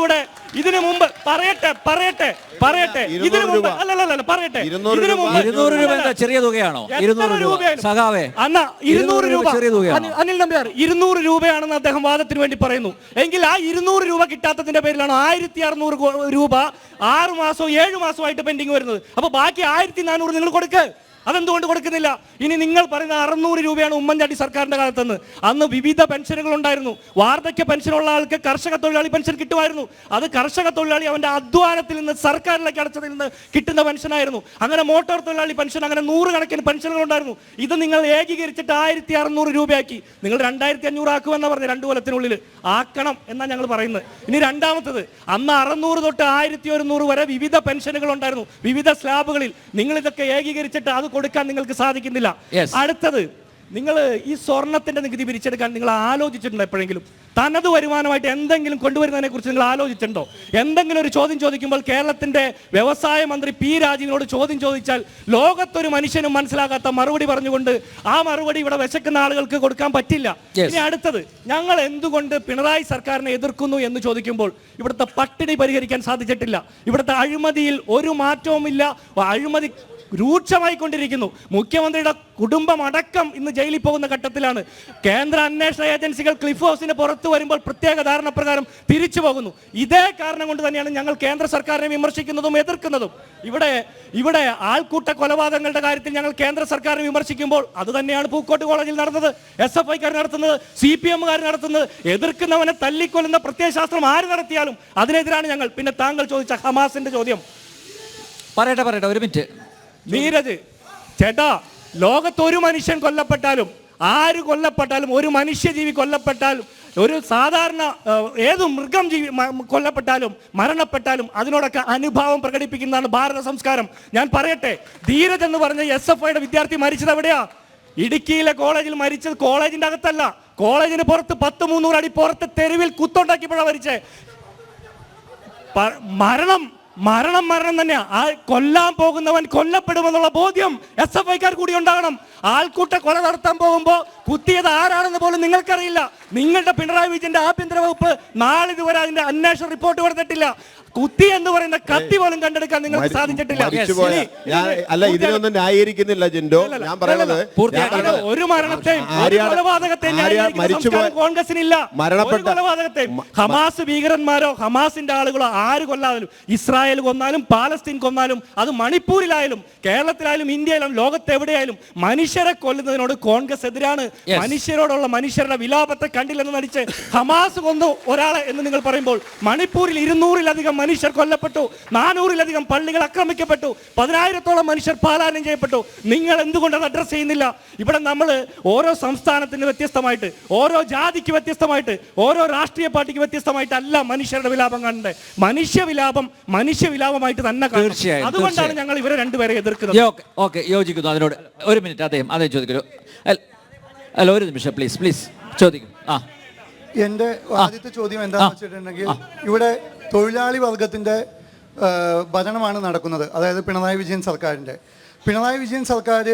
പറയട്ടെ ഇതിനു മുമ്പ് അല്ലല്ല പറയട്ടെ, 200 രൂപ എന്താ ചെറിയ തുകയാണോ? 200 രൂപ സഖാവേ, അന്നാ 200 രൂപ ചെറിയ തുകയാണോ? അനിൽ നമ്പ്യാർ 200 രൂപയാണെന്ന് അദ്ദേഹം വാദത്തിന് വേണ്ടി പറയുന്നു. എങ്കിൽ ആ 200 രൂപ കിട്ടാത്തതിന്റെ പേരിലാണ് 1,600 രൂപ 6 മാസവും 7 മാസമായിട്ട് പെൻഡിങ് വരുന്നത്. അപ്പൊ ബാക്കി 1,400 നിങ്ങൾ കൊടുക്ക്. അതെന്തുകൊണ്ട് കൊടുക്കുന്നില്ല? ഇനി നിങ്ങൾ പറയുന്ന 600 രൂപയാണ് ഉമ്മൻചാണ്ടി സർക്കാരിന്റെ കാലത്തെന്ന്. അന്ന് വിവിധ പെൻഷനുകൾ ഉണ്ടായിരുന്നു. വാർദ്ധക്യ പെൻഷനുള്ള ആൾക്ക് കർഷക തൊഴിലാളി പെൻഷൻ കിട്ടുമായിരുന്നു. അത് കർഷക തൊഴിലാളി അവന്റെ അധ്വാനത്തിൽ നിന്ന് സർക്കാരിലേക്ക് അടച്ചതിൽ നിന്ന് കിട്ടുന്ന പെൻഷനായിരുന്നു. അങ്ങനെ മോട്ടോർ തൊഴിലാളി പെൻഷൻ, അങ്ങനെ 100 കണക്കിന് പെൻഷനുകൾ ഉണ്ടായിരുന്നു. ഇത് നിങ്ങൾ ഏകീകരിച്ചിട്ട് 1,600 രൂപയാക്കി. നിങ്ങൾ 2,500 ആക്കുമെന്നാ പറഞ്ഞത്. 2 കൊല്ലത്തിനുള്ളിൽ ആക്കണം എന്നാണ് ഞങ്ങൾ പറയുന്നത്. ഇനി രണ്ടാമത്തത്, അന്ന് 600 തൊട്ട് 1,100 വരെ വിവിധ പെൻഷനുകൾ ഉണ്ടായിരുന്നു, വിവിധ സ്ലാബുകളിൽ. നിങ്ങൾ ഇതൊക്കെ ഏകീകരിച്ചിട്ട് അത് കൊടുക്കാൻ നിങ്ങൾക്ക് സാധിക്കുന്നില്ല. അടുത്തത്, നിങ്ങൾ ഈ സ്വർണത്തിന്റെ നികുതി പിരിച്ചെടുക്കാൻ നിങ്ങൾ ആലോചിച്ചിട്ടുണ്ടോ എപ്പോഴെങ്കിലും? തനത് വരുമാനമായിട്ട് എന്തെങ്കിലും കൊണ്ടുവരുന്നതിനെ കുറിച്ച് നിങ്ങൾ ആലോചിച്ചിട്ടുണ്ടോ? എന്തെങ്കിലും ഒരു ചോദ്യം ചോദിക്കുമ്പോൾ കേരളത്തിന്റെ വ്യവസായ മന്ത്രി P. രാജീവിനോട് ചോദ്യം ചോദിച്ചാൽ ലോകത്തൊരു മനുഷ്യനും മനസ്സിലാകാത്ത മറുപടി പറഞ്ഞുകൊണ്ട് ആ മറുപടി ഇവിടെ വിശക്കുന്ന ആളുകൾക്ക് കൊടുക്കാൻ പറ്റില്ല. ഇനി അടുത്തത്, ഞങ്ങൾ എന്തുകൊണ്ട് പിണറായി സർക്കാരിനെ എതിർക്കുന്നു എന്ന് ചോദിക്കുമ്പോൾ ഇവിടുത്തെ പട്ടിണി പരിഹരിക്കാൻ സാധിച്ചിട്ടില്ല. ഇവിടുത്തെ അഴിമതിയിൽ ഒരു മാറ്റവുമില്ല. അഴിമതി രൂക്ഷമായി കൊണ്ടിരിക്കുന്നു. മുഖ്യമന്ത്രിയുടെ കുടുംബം അടക്കം ഇന്ന് ജയിലിൽ പോകുന്ന ഘട്ടത്തിലാണ്. കേന്ദ്ര അന്വേഷണ ഏജൻസികൾ ക്ലിഫ് ഹൗസിന് പുറത്തു വരുമ്പോൾ പ്രത്യേക ധാരണ പ്രകാരം തിരിച്ചു പോകുന്നു. ഇതേ കാരണം കൊണ്ട് തന്നെയാണ് ഞങ്ങൾ കേന്ദ്ര സർക്കാരിനെ വിമർശിക്കുന്നതും എതിർക്കുന്നതും. ഇവിടെ ആൾക്കൂട്ട കൊലപാതകങ്ങളുടെ കാര്യത്തിൽ ഞങ്ങൾ കേന്ദ്ര സർക്കാരിനെ വിമർശിക്കുമ്പോൾ അത് തന്നെയാണ് പൂക്കോട്ട് കോളേജിൽ നടന്നത്, SFIക്കാർ നടത്തുന്നത്, CPMകാർ നടത്തുന്നത്. എതിർക്കുന്നവനെ തല്ലിക്കൊല്ലുന്ന പ്രത്യയശാസ്ത്രം ആര് നടത്തിയാലും അതിനെതിരാണ് ഞങ്ങൾ. പിന്നെ താങ്കൾ ചോദിച്ച ഹമാസിന്റെ ചോദ്യം പറയട്ടെ, ഒരു മിനിറ്റ്. നീരജ് ചേട്ടാ, ലോകത്തൊരു മനുഷ്യൻ കൊല്ലപ്പെട്ടാലും, ആര് കൊല്ലപ്പെട്ടാലും, ഒരു മനുഷ്യജീവി കൊല്ലപ്പെട്ടാലും, ഒരു സാധാരണ ഏത് മൃഗം കൊല്ലപ്പെട്ടാലും മരണപ്പെട്ടാലും അതിനോടൊക്കെ അനുഭാവം പ്രകടിപ്പിക്കുന്നതാണ് ഭാരത സംസ്കാരം. ഞാൻ പറയട്ടെ, ധീരജ് എന്ന് പറഞ്ഞ SFIയുടെ വിദ്യാർത്ഥി മരിച്ചത് എവിടെയാ? ഇടുക്കിയിലെ കോളേജിൽ മരിച്ചത്. കോളേജിന്റെ അകത്തല്ല, കോളേജിന് പുറത്ത് 100-300 അടി പുറത്ത് തെരുവിൽ കുത്തുണ്ടാക്കിയപ്പോഴാണ് മരിച്ചേ. മരണം തന്നെയാ. ആ കൊല്ലാൻ പോകുന്നവൻ കൊല്ലപ്പെടുമെന്നുള്ള ബോധ്യം SFIക്കാർ കൂടി ഉണ്ടാകണം. ആൾക്കൂട്ട കൊല നടത്താൻ പോകുമ്പോൾ കുത്തിയത് ആരാണെന്ന് പോലും നിങ്ങൾക്കറിയില്ല. നിങ്ങളുടെ പിണറായി വിജയന്റെ ആഭ്യന്തര വകുപ്പ് നാളിതുവരെ അതിന്റെ അന്വേഷണ റിപ്പോർട്ട് കൊടുത്തിട്ടില്ല. കുത്തി എന്ന് പറയുന്ന കത്തി പോലും കണ്ടെടുക്കാൻ നിങ്ങൾക്ക് സാധിച്ചിട്ടില്ല. അല്ല, ഇതിനൊന്നും ന്യായീകരിക്കുന്നില്ല ജിൻഡോ. ഞാൻ പറയുന്നത് ഒരു മരണത്തെയും കോൺഗ്രസിനില്ല. കൊലപാതകത്തെയും ഹമാസ് ഭീകരന്മാരോ ഹമാസിന്റെ ആളുകളോ ആര് കൊല്ലാലും, ഇസ്രായേൽ കൊന്നാലും പാലസ്തീൻ കൊന്നാലും, അത് മണിപ്പൂരിലായാലും കേരളത്തിലായാലും ഇന്ത്യയിലും ലോകത്തെവിടെയായാലും മനുഷ്യരെ കൊല്ലുന്നതിനോട് കോൺഗ്രസ് എതിരാണ്. മനുഷ്യരോടുള്ള മനുഷ്യരുടെ വിലാപത്തെ കണ്ടില്ലെന്ന് നടിച്ച് ഹമാസ് കൊന്നു ഒരാളെ എന്ന് നിങ്ങൾ പറയുമ്പോൾ മണിപ്പൂരിൽ 200-ലധികം മനുഷ്യർ കൊല്ലപ്പെട്ടു, 400-ലധികം പള്ളികൾ ആക്രമിക്കപ്പെട്ടു, 10,000-ഓളം മനുഷ്യർ പലായനം ചെയ്യപ്പെട്ടു. നിങ്ങൾ എന്തുകൊണ്ട് അത് അഡ്രസ് ചെയ്യുന്നില്ല? ഇവിടെ നമ്മൾ ഓരോ സംസ്ഥാനത്തിന് വ്യത്യസ്തമായിട്ട്, ഓരോ ജാതിക്ക് വ്യത്യസ്തമായിട്ട്, ഓരോ രാഷ്ട്രീയ പാർട്ടിക്ക് വ്യത്യസ്തമായിട്ട് അല്ല മനുഷ്യരുടെ വിലാപം കാണേണ്ടത്. മനുഷ്യവിലാപമായിട്ട് തന്നെ കാണണം. അതുകൊണ്ടാണ് ഞങ്ങൾ ഇവരെ രണ്ടുപേരെ എതിർക്കുന്നത്. യോജിക്കുന്നു അതിനോട്. ഒരു മിനിറ്റ്, അദ്ദേഹം ചോദിക്കൂ. അല്ല, ഒരു നിമിഷം പ്ലീസ് ചോദിക്കും. എൻ്റെ ആദ്യത്തെ ചോദ്യം എന്താണെന്ന് വെച്ചിട്ടുണ്ടെങ്കിൽ, ഇവിടെ തൊഴിലാളി വർഗത്തിൻ്റെ ഭരണമാണ് നടക്കുന്നത്, അതായത് പിണറായി വിജയൻ സർക്കാരിൻ്റെ. പിണറായി വിജയൻ സർക്കാർ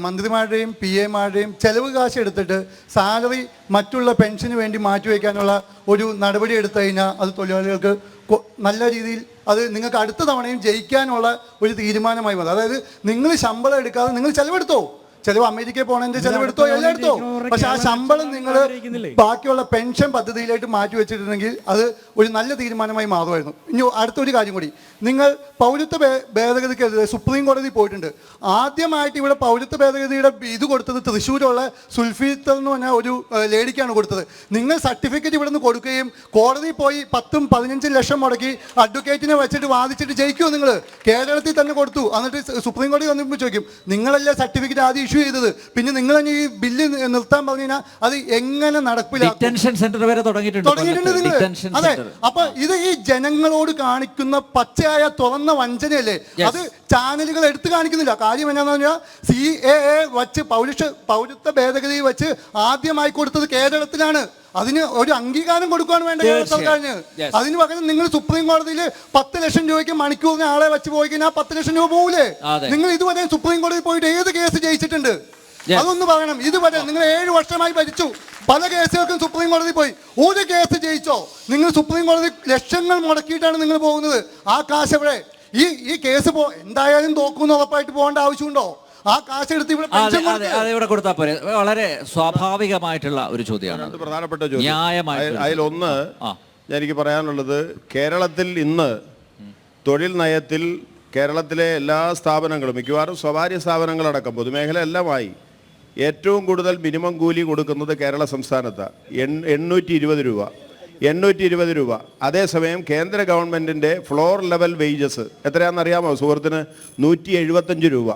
മന്ത്രിമാരുടെയും PAമാരുടെയും ചെലവ് കാശ് എടുത്തിട്ട് സാലറി മറ്റുള്ള പെൻഷന് വേണ്ടി മാറ്റിവെക്കാനുള്ള ഒരു നടപടി എടുത്തു കഴിഞ്ഞാൽ അത് തൊഴിലാളികൾക്ക് നല്ല രീതിയിൽ അത് നിങ്ങൾക്ക് അടുത്ത തവണയും ജയിക്കാനുള്ള ഒരു തീരുമാനമായി വന്നു. അതായത് നിങ്ങൾ ശമ്പളം എടുക്കാതെ നിങ്ങൾ ചെലവെടുത്തോ, ചിലവ് അമേരിക്കയിൽ പോണതിന്റെ ചിലവ് എടുത്തോ എല്ലാം എടുത്തോ. പക്ഷെ ആ ശമ്പളം നിങ്ങൾ ബാക്കിയുള്ള പെൻഷൻ പദ്ധതിയിലായിട്ട് മാറ്റി വെച്ചിട്ടുണ്ടെങ്കിൽ അത് ഒരു നല്ല തീരുമാനമായി മാറുമായിരുന്നു. ഇനി അടുത്തൊരു കാര്യം കൂടി, നിങ്ങൾ പൗരത്വ ഭേദഗതിക്കെതിരെ സുപ്രീം കോടതി പോയിട്ടുണ്ട്. ആദ്യമായിട്ട് ഇവിടെ പൗരത്വ ഭേദഗതിയുടെ ഇത് കൊടുത്തത് തൃശ്ശൂരുള്ള സുൽഫീത്തർ എന്ന് പറഞ്ഞ ഒരു ലേഡിക്കാണ് കൊടുത്തത്. നിങ്ങൾ സർട്ടിഫിക്കറ്റ് ഇവിടെ നിന്ന് കൊടുക്കുകയും കോടതി പോയി 10-15 ലക്ഷം മുടക്കി അഡ്വക്കേറ്റിനെ വെച്ചിട്ട് വാദിച്ചിട്ട് ജയിക്കുമോ? നിങ്ങൾ കേരളത്തിൽ തന്നെ കൊടുത്തു. എന്നിട്ട് സുപ്രീം കോടതി വന്നപ്പോൾ ചോദിക്കും, നിങ്ങളല്ലേ സർട്ടിഫിക്കറ്റ് ആദ്യം ഇഷ്യൂ ചെയ്തത്, പിന്നെ നിങ്ങൾ തന്നെ ഈ ബില്ല് നിർത്താൻ പറഞ്ഞു കഴിഞ്ഞാൽ അത് എങ്ങനെ നടപ്പിലാക്കും? സെന്റർ വരെ തുടങ്ങിയിട്ടുണ്ട് നിങ്ങൾ. അതെ, അപ്പൊ ഇത് ഈ ജനങ്ങളോട് കാണിക്കുന്ന പച്ചയായ തുറന്ന വഞ്ചനയല്ലേ? അത് ചാനലുകൾ എടുത്തു കാണിക്കുന്നില്ല. കാര്യം എന്നാന്ന് പറഞ്ഞാൽ CAA വച്ച് പൗരത്വ ഭേദഗതി വെച്ച് ആദ്യമായി കൊടുത്തത് കേരളത്തിലാണ്. അതിന് ഒരു അംഗീകാരം കൊടുക്കുകയാണ് വേണ്ട കേരള സർക്കാരിന്. അതിന് പകരം നിങ്ങൾ സുപ്രീം കോടതിയിൽ 10 ലക്ഷം രൂപയ്ക്ക് മണിക്കൂറിന് ആളെ വെച്ച് പോയി കഴിഞ്ഞാൽ 10 ലക്ഷം രൂപ പോകൂലേ? നിങ്ങൾ ഇതുവരെ സുപ്രീം കോടതി പോയിട്ട് ഏത് കേസ് ജയിച്ചിട്ടുണ്ട്? അതൊന്ന് പറയണം. ഇതുവരെ നിങ്ങൾ 7 വർഷമായി ഭരിച്ചു, പല കേസുകൾക്കും സുപ്രീം കോടതി പോയി, ഒരു കേസ് ജയിച്ചോ? നിങ്ങൾ സുപ്രീം കോടതി ലക്ഷങ്ങൾ മുടക്കിയിട്ടാണ് നിങ്ങൾ പോകുന്നത്. ആ കാശ് എവിടെ? ഈ കേസ് എന്തായാലും തോക്കുമെന്ന് ഉറപ്പായിട്ട് പോകേണ്ട ആവശ്യമുണ്ടോ? ആ കാശ് എടുത്ത് ഇവിടെ കൊടുത്താൽ പോരെ. വളരെ സ്വാഭാവികമായിട്ടുള്ള ഒരു ചോദ്യമാണ്, പ്രധാനപ്പെട്ട ചോദ്യം. ന്യായമായിട്ട് അതിലൊന്ന് എനിക്ക് പറയാനുള്ളത്, കേരളത്തിൽ ഇന്ന് തൊഴിൽ നയത്തിൽ കേരളത്തിലെ എല്ലാ സ്ഥാപനങ്ങളും, മിക്കവാറും സ്വകാര്യ സ്ഥാപനങ്ങളടക്കം പൊതുമേഖല എല്ലാമായി ഏറ്റവും കൂടുതൽ മിനിമം കൂലി കൊടുക്കുന്നത് കേരള സംസ്ഥാനത്താണ്. 820 രൂപ. 820 രൂപ. അതേസമയം കേന്ദ്ര ഗവൺമെൻറ്റിൻ്റെ ഫ്ലോർ ലെവൽ വേജസ് എത്രയാണെന്നറിയാമോ സുഹൃത്തിന്? 175 രൂപ,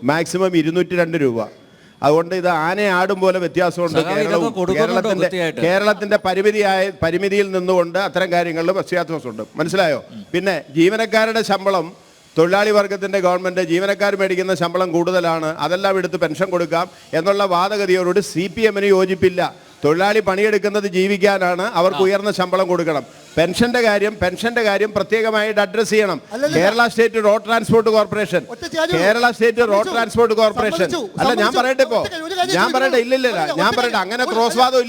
മാക്സിമം 202 രൂപ. അതുകൊണ്ട് ഇത് ആനയെ ആടും പോലെ വ്യത്യാസമുണ്ട്. കേരളത്തിന്റെ പരിമിതിയിൽ നിന്നുകൊണ്ട് അത്തരം കാര്യങ്ങളിൽ വ്യത്യാസമുണ്ട്. മനസ്സിലായോ? പിന്നെ ജീവനക്കാരുടെ ശമ്പളം, തൊഴിലാളി വർഗത്തിൻ്റെ ഗവൺമെൻറ് ജീവനക്കാർ മേടിക്കുന്ന ശമ്പളം കൂടുതലാണ്, അതെല്ലാം എടുത്ത് പെൻഷൻ കൊടുക്കാം എന്നുള്ള വാദഗതിയോട് CPM-ന് യോജിപ്പില്ല. തൊഴിലാളി പണിയെടുക്കുന്നത് ജീവിക്കാനാണ്, അവർക്ക് ഉയർന്ന ശമ്പളം കൊടുക്കണം. പെൻഷന്റെ കാര്യം പ്രത്യേകമായിട്ട് അഡ്രസ് ചെയ്യണം. Kerala state road transport corporation അല്ല, ഞാൻ പറയട്ടെ അങ്ങനെ ക്രോസ്വാദം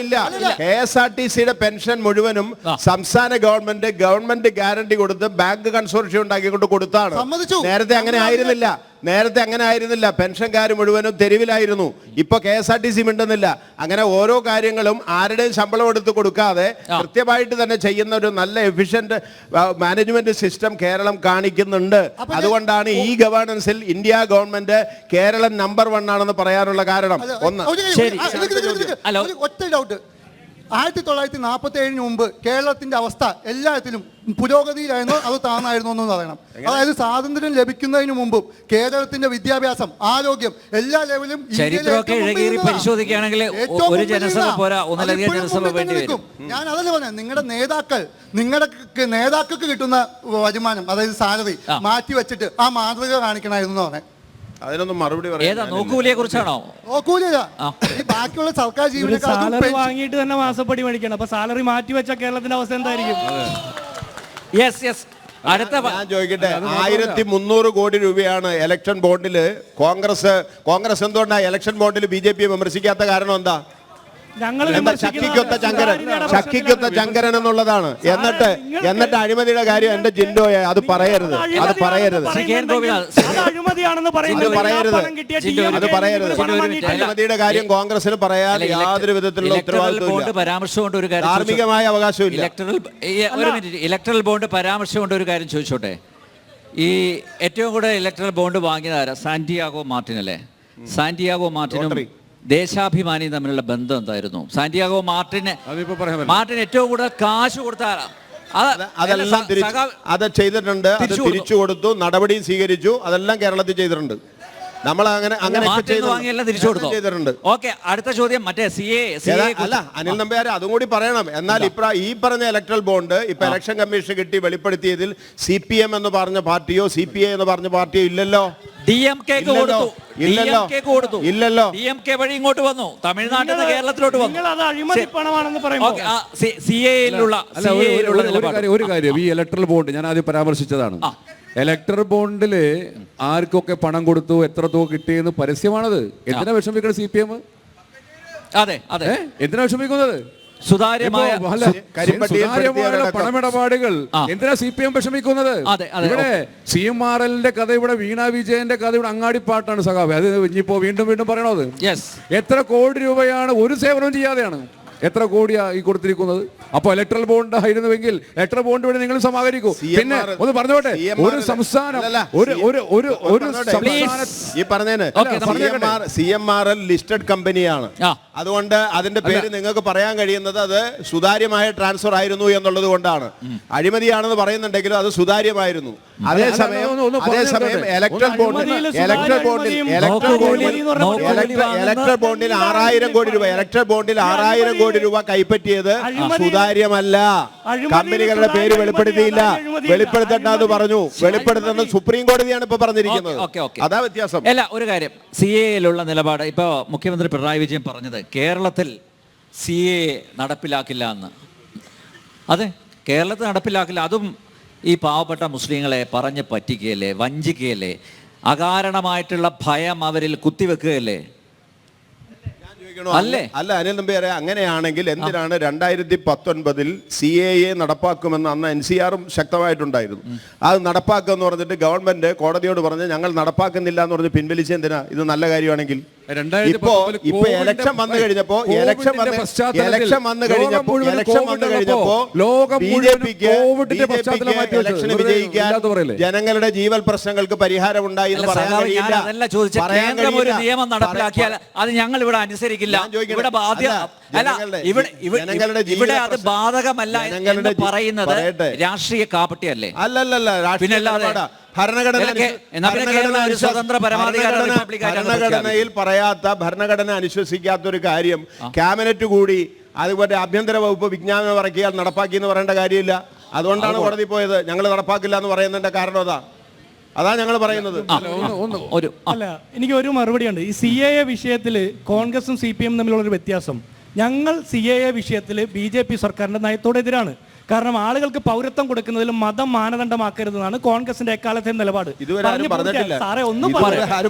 ഇല്ല. KSRTC-യുടെ പെൻഷൻ മുഴുവനും സംസ്ഥാന ഗവൺമെന്റ് ഗ്യാരണ്ടി കൊടുത്ത് ബാങ്ക് കൺസോർഷ്യം ഉണ്ടാക്കിക്കൊണ്ട് കൊടുത്താണ്. നേരത്തെ അങ്ങനെ ആയിരുന്നില്ല. പെൻഷൻകാർ മുഴുവനും തെരുവിലായിരുന്നു. ഇപ്പൊ KSRTC മിണ്ടുന്നില്ല. അങ്ങനെ ഓരോ കാര്യങ്ങളും ആരുടെയും ശമ്പളം എടുത്ത് കൊടുക്കാതെ കൃത്യമായിട്ട് തന്നെ ചെയ്യുന്ന ഒരു നല്ല എഫിഷ്യന്റ് മാനേജ്മെന്റ് സിസ്റ്റം കേരളം കാണിക്കുന്നുണ്ട്. അതുകൊണ്ടാണ് ഈ ഗവേണൻസിൽ ഇന്ത്യ ഗവൺമെന്റ് കേരളം നമ്പർ 1 ആണെന്ന് പറയാനുള്ള കാരണം. ഒന്ന്, ഒറ്റ ഡൗട്ട്, 1947 മുമ്പ് കേരളത്തിന്റെ അവസ്ഥ എല്ലാത്തിലും പുരോഗതിയിലായിരുന്നോ അതോ താന്നായിരുന്നോ എന്ന് പറയണം. അതായത് സ്വാതന്ത്ര്യം ലഭിക്കുന്നതിന് മുമ്പും കേരളത്തിന്റെ വിദ്യാഭ്യാസം, ആരോഗ്യം എല്ലാ ലെവലും പരിശോധിക്കുകയാണെങ്കിൽ ഒരു ജനസഭ പോരാ, ഒന്നിലധികം ജനസഭ വേണ്ടി വരും. ഞാൻ അതല്ലേ പറഞ്ഞത്, നിങ്ങളുടെ നേതാക്കൾക്ക് കിട്ടുന്ന വരുമാനം, അതായത് സാലറി മാറ്റി വെച്ചിട്ട് ആ മാതൃക കാണിക്കണമായിരുന്നു പറഞ്ഞത്. അതിനൊന്നും മറുപടി പറയാം. നോക്കൂലിയെ കുറിച്ചാണോ? നോക്കൂലില്ല, ബാക്കിയുള്ള സർക്കാർ സാലറി വാങ്ങിയിട്ട് തന്നെ മാസപ്പടി മേടിക്കണം. അപ്പൊ സാലറി മാറ്റി വെച്ച കേരളത്തിന്റെ അവസ്ഥ എന്തായിരിക്കും? ഞാൻ ചോദിക്കട്ടെ, 1300 കോടി രൂപയാണ് ഇലക്ഷൻ ബോണ്ടില് കോൺഗ്രസ് എന്തുകൊണ്ടാണ് ഇലക്ഷൻ ബോണ്ടിൽ BJP വിമർശിക്കാത്ത കാരണം എന്താ? ചക്കിക്കൊത്ത ചങ്കരൻ എന്നുള്ളതാണ്. എന്നിട്ട് അഴിമതിയുടെ കാര്യം എന്റെ ജിൻഡോയെ അത് പറയരുത്. അഴിമതിയുടെ കാര്യം കോൺഗ്രസിന് പറയാൻ യാതൊരു വിധത്തിലുള്ള ഉത്തരവാദിത്വമില്ല, ധാർമ്മികമായ അവകാശമില്ല. ഇലക്ട്രൽ ബോണ്ട് പരാമർശം കൊണ്ട് ഒരു കാര്യം ചോദിച്ചോട്ടെ. ഈ ഏറ്റവും കൂടുതൽ ഇലക്ട്രൽ ബോണ്ട് വാങ്ങിയതാരാ? സാന്റിയാഗോ മാർട്ടിൻ അല്ലേ? സാന്റിയാഗോ മാർട്ടിനും ദേശാഭിമാനി തമ്മിലുള്ള ബന്ധം എന്തായിരുന്നു? സാന്റിയാഗോ മാർട്ടിൻ ഏറ്റവും കൂടുതൽ കാശ് കൊടുത്ത അതെല്ലാം അത് ചെയ്തിട്ടുണ്ട്, അത് തിരിച്ചു കൊടുത്തു, നടപടിയും സ്വീകരിച്ചു. അതെല്ലാം കേരളത്തിൽ ചെയ്തിട്ടുണ്ട്. നമ്മൾ അങ്ങനെ ചെയ്തിട്ടുണ്ട്. അടുത്ത ചോദ്യം മറ്റേ അല്ല, അനിൽ നമ്പ്യാർ അതും കൂടി പറയണം. എന്നാൽ ഈ പറഞ്ഞ ഇലക്ട്രൽ ബോണ്ട് ഇപ്പൊ ഇലക്ഷൻ കമ്മീഷൻ കിട്ടി വെളിപ്പെടുത്തിയതിൽ CPM എന്ന് പറഞ്ഞ പാർട്ടിയോ CPI എന്ന് പറഞ്ഞ പാർട്ടിയോ ഇല്ലല്ലോ. DMK ഇല്ലല്ലോ. DMK വഴി ഇങ്ങോട്ട് വന്നു, തമിഴ്നാട്ടിൽ നിന്ന് കേരളത്തിലോട്ട് വന്നു. ഒരു കാര്യം, ഈ ഇലക്ട്രൽ ബോണ്ട് ഞാൻ ആദ്യം പരാമർശിച്ചതാണ്. ഇലക്ട്രൽ ബോണ്ടിൽ ആർക്കൊക്കെ പണം കൊടുത്തു, എത്ര തുക കിട്ടിയെന്ന് പരസ്യമാണത്. എന്തിനാ വിഷമിക്കുന്നത് CPM? അതെ, എന്തിനാ വിഷമിക്കുന്നത്? സുതാര്യമായ ഇപ്പോ അല്ല, കരിമ്പട്ടിയിൽ സുതാര്യമായ പെടുത്തിയവരടക്കം. പണമിടപാടുകൾ ആ. എന്തിനാ CPM വിഷമിക്കുന്നത്? അതെ, അതെ, ഇവിടെ CMRL കഥ, ഇവിടെ വീണ വിജയന്റെ കഥ, ഇവിടെ അങ്ങാടിപ്പാട്ടാണ് സഖാവേ. അത് ഇനിയിപ്പോ വീണ്ടും വീണ്ടും പറയണത്. യെസ്. എത്ര കോടി രൂപയാണ് ഒരു സേവനവും ചെയ്യാതെയാണ് എത്ര കോടിയാ ഈ കൊടുത്തിരിക്കുന്നത്? അപ്പൊ ഇലക്ട്രൽ ബോണ്ട് ആയിരുന്നുവെങ്കിൽ ഇലക്ട്രൽ ബോണ്ട് വഴി നിങ്ങൾ സമാഹരിക്കൂ. പിന്നെ ഒന്ന് പറഞ്ഞോട്ടെ, ഒരു സംസ്ഥാനം ഒരു സംസ്ഥാന ഈ പറഞ്ഞേന് CMRL ലിസ്റ്റഡ് കമ്പനിയാണ്. ആ. അതുകൊണ്ട് അതിന്റെ പേര് നിങ്ങൾക്ക് പറയാൻ കഴിയുന്നത് അത് സുതാര്യമായ ട്രാൻസ്ഫർ ആയിരുന്നു എന്നുള്ളത് കൊണ്ടാണ്. അഴിമതിയാണെന്ന് പറയുന്നുണ്ടെങ്കിലും അത് സുതാര്യമായിരുന്നു. അതേസമയം ഇലക്ട്രൽ ബോണ്ടിൽ 6,000 കോടി രൂപ കൈപ്പറ്റിയത് സുതാര്യമല്ല. കമ്പനികളുടെ പേര് വെളിപ്പെടുത്തിയില്ല. വെളിപ്പെടുത്തണ്ടെന്ന് പറഞ്ഞു. വെളിപ്പെടുത്തുന്ന സുപ്രീം കോടതിയാണ് ഇപ്പൊ പറഞ്ഞിരിക്കുന്നത്. അതാ വ്യത്യാസം. അല്ല, ഒരു കാര്യം, CAA നിലപാട് ഇപ്പൊ മുഖ്യമന്ത്രി പിണറായി വിജയൻ പറഞ്ഞത് കേരളത്തിൽ CAA നടപ്പിലാക്കില്ല എന്ന്. അതെ, കേരളത്തിൽ നടപ്പിലാക്കില്ല. അതും ഈ പാവപ്പെട്ട മുസ്ലിങ്ങളെ പറഞ്ഞ് പറ്റിക്കുകയല്ലേ, വഞ്ചിക്കുകയല്ലേ, അകാരണമായിട്ടുള്ള ഭയം അവരിൽ കുത്തിവെക്കുകയല്ലേ? അല്ലേ? അല്ല അനിൽ നമ്പ്യാരെ, അങ്ങനെയാണെങ്കിൽ എന്തിനാണ് 2019 CAA നടപ്പാക്കുമെന്ന് അന്ന് NCRും ശക്തമായിട്ടുണ്ടായിരുന്നു. അത് നടപ്പാക്കുമെന്ന് പറഞ്ഞിട്ട് ഗവൺമെന്റ് കോടതിയോട് പറഞ്ഞ് ഞങ്ങൾ നടപ്പാക്കുന്നില്ല എന്ന് പറഞ്ഞ് പിൻവലിച്ച് എന്തിനാ? ഇത് നല്ല കാര്യമാണെങ്കിൽ ഇപ്പൊ ഇലക്ഷൻ വന്നു കഴിഞ്ഞപ്പോ ഇലക്ഷന് വിജയിക്കാൻ ജനങ്ങളുടെ ജീവൽ പ്രശ്നങ്ങൾക്ക് പരിഹാരം ഉണ്ടായി എന്ന് പറയാൻ കഴിയില്ല. കേന്ദ്രം ഒരു നിയമം നടപ്പിലാക്കിയാൽ അത് ഞങ്ങൾ ഇവിടെ അനുസരിക്കില്ല, ഇവിടെ ഇവിടെ അത് ബാധകമല്ല എന്ന് പറയുന്നത് രാഷ്ട്രീയ കാപ്പട്ടിയല്ലേ? അല്ലല്ല, ഭരണഘടനയിൽ പറയാത്ത, ഭരണഘടന അനുശ്വസിക്കാത്ത ഒരു കാര്യം ക്യാബിനറ്റ് കൂടി അതുപോലെ ആഭ്യന്തര വകുപ്പ് വിജ്ഞാപനം ഇറക്കിയാൽ നടപ്പാക്കി എന്ന് പറയേണ്ട കാര്യമില്ല. അതുകൊണ്ടാണ് കോടതി പോയത്. ഞങ്ങൾ നടപ്പാക്കില്ല എന്ന് പറയുന്നതിന്റെ കാരണം അതാ ഞങ്ങൾ പറയുന്നത്. അല്ല, എനിക്ക് ഒരു മറുപടിയുണ്ട്. ഈ CAA വിഷയത്തിൽ കോൺഗ്രസും CPM തമ്മിലുള്ളൊരു വ്യത്യാസം, ഞങ്ങൾ CAA വിഷയത്തിൽ BJP സർക്കാരിന്റെ നയത്തോടെതിരാണ്. കാരണം ആളുകൾക്ക് പൗരത്വം കൊടുക്കുന്നതിൽ മതം മാനദണ്ഡമാക്കരുതെന്നാണ് കോൺഗ്രസിന്റെ എക്കാലത്തെ നിലപാട്. സാറേ ഒന്ന്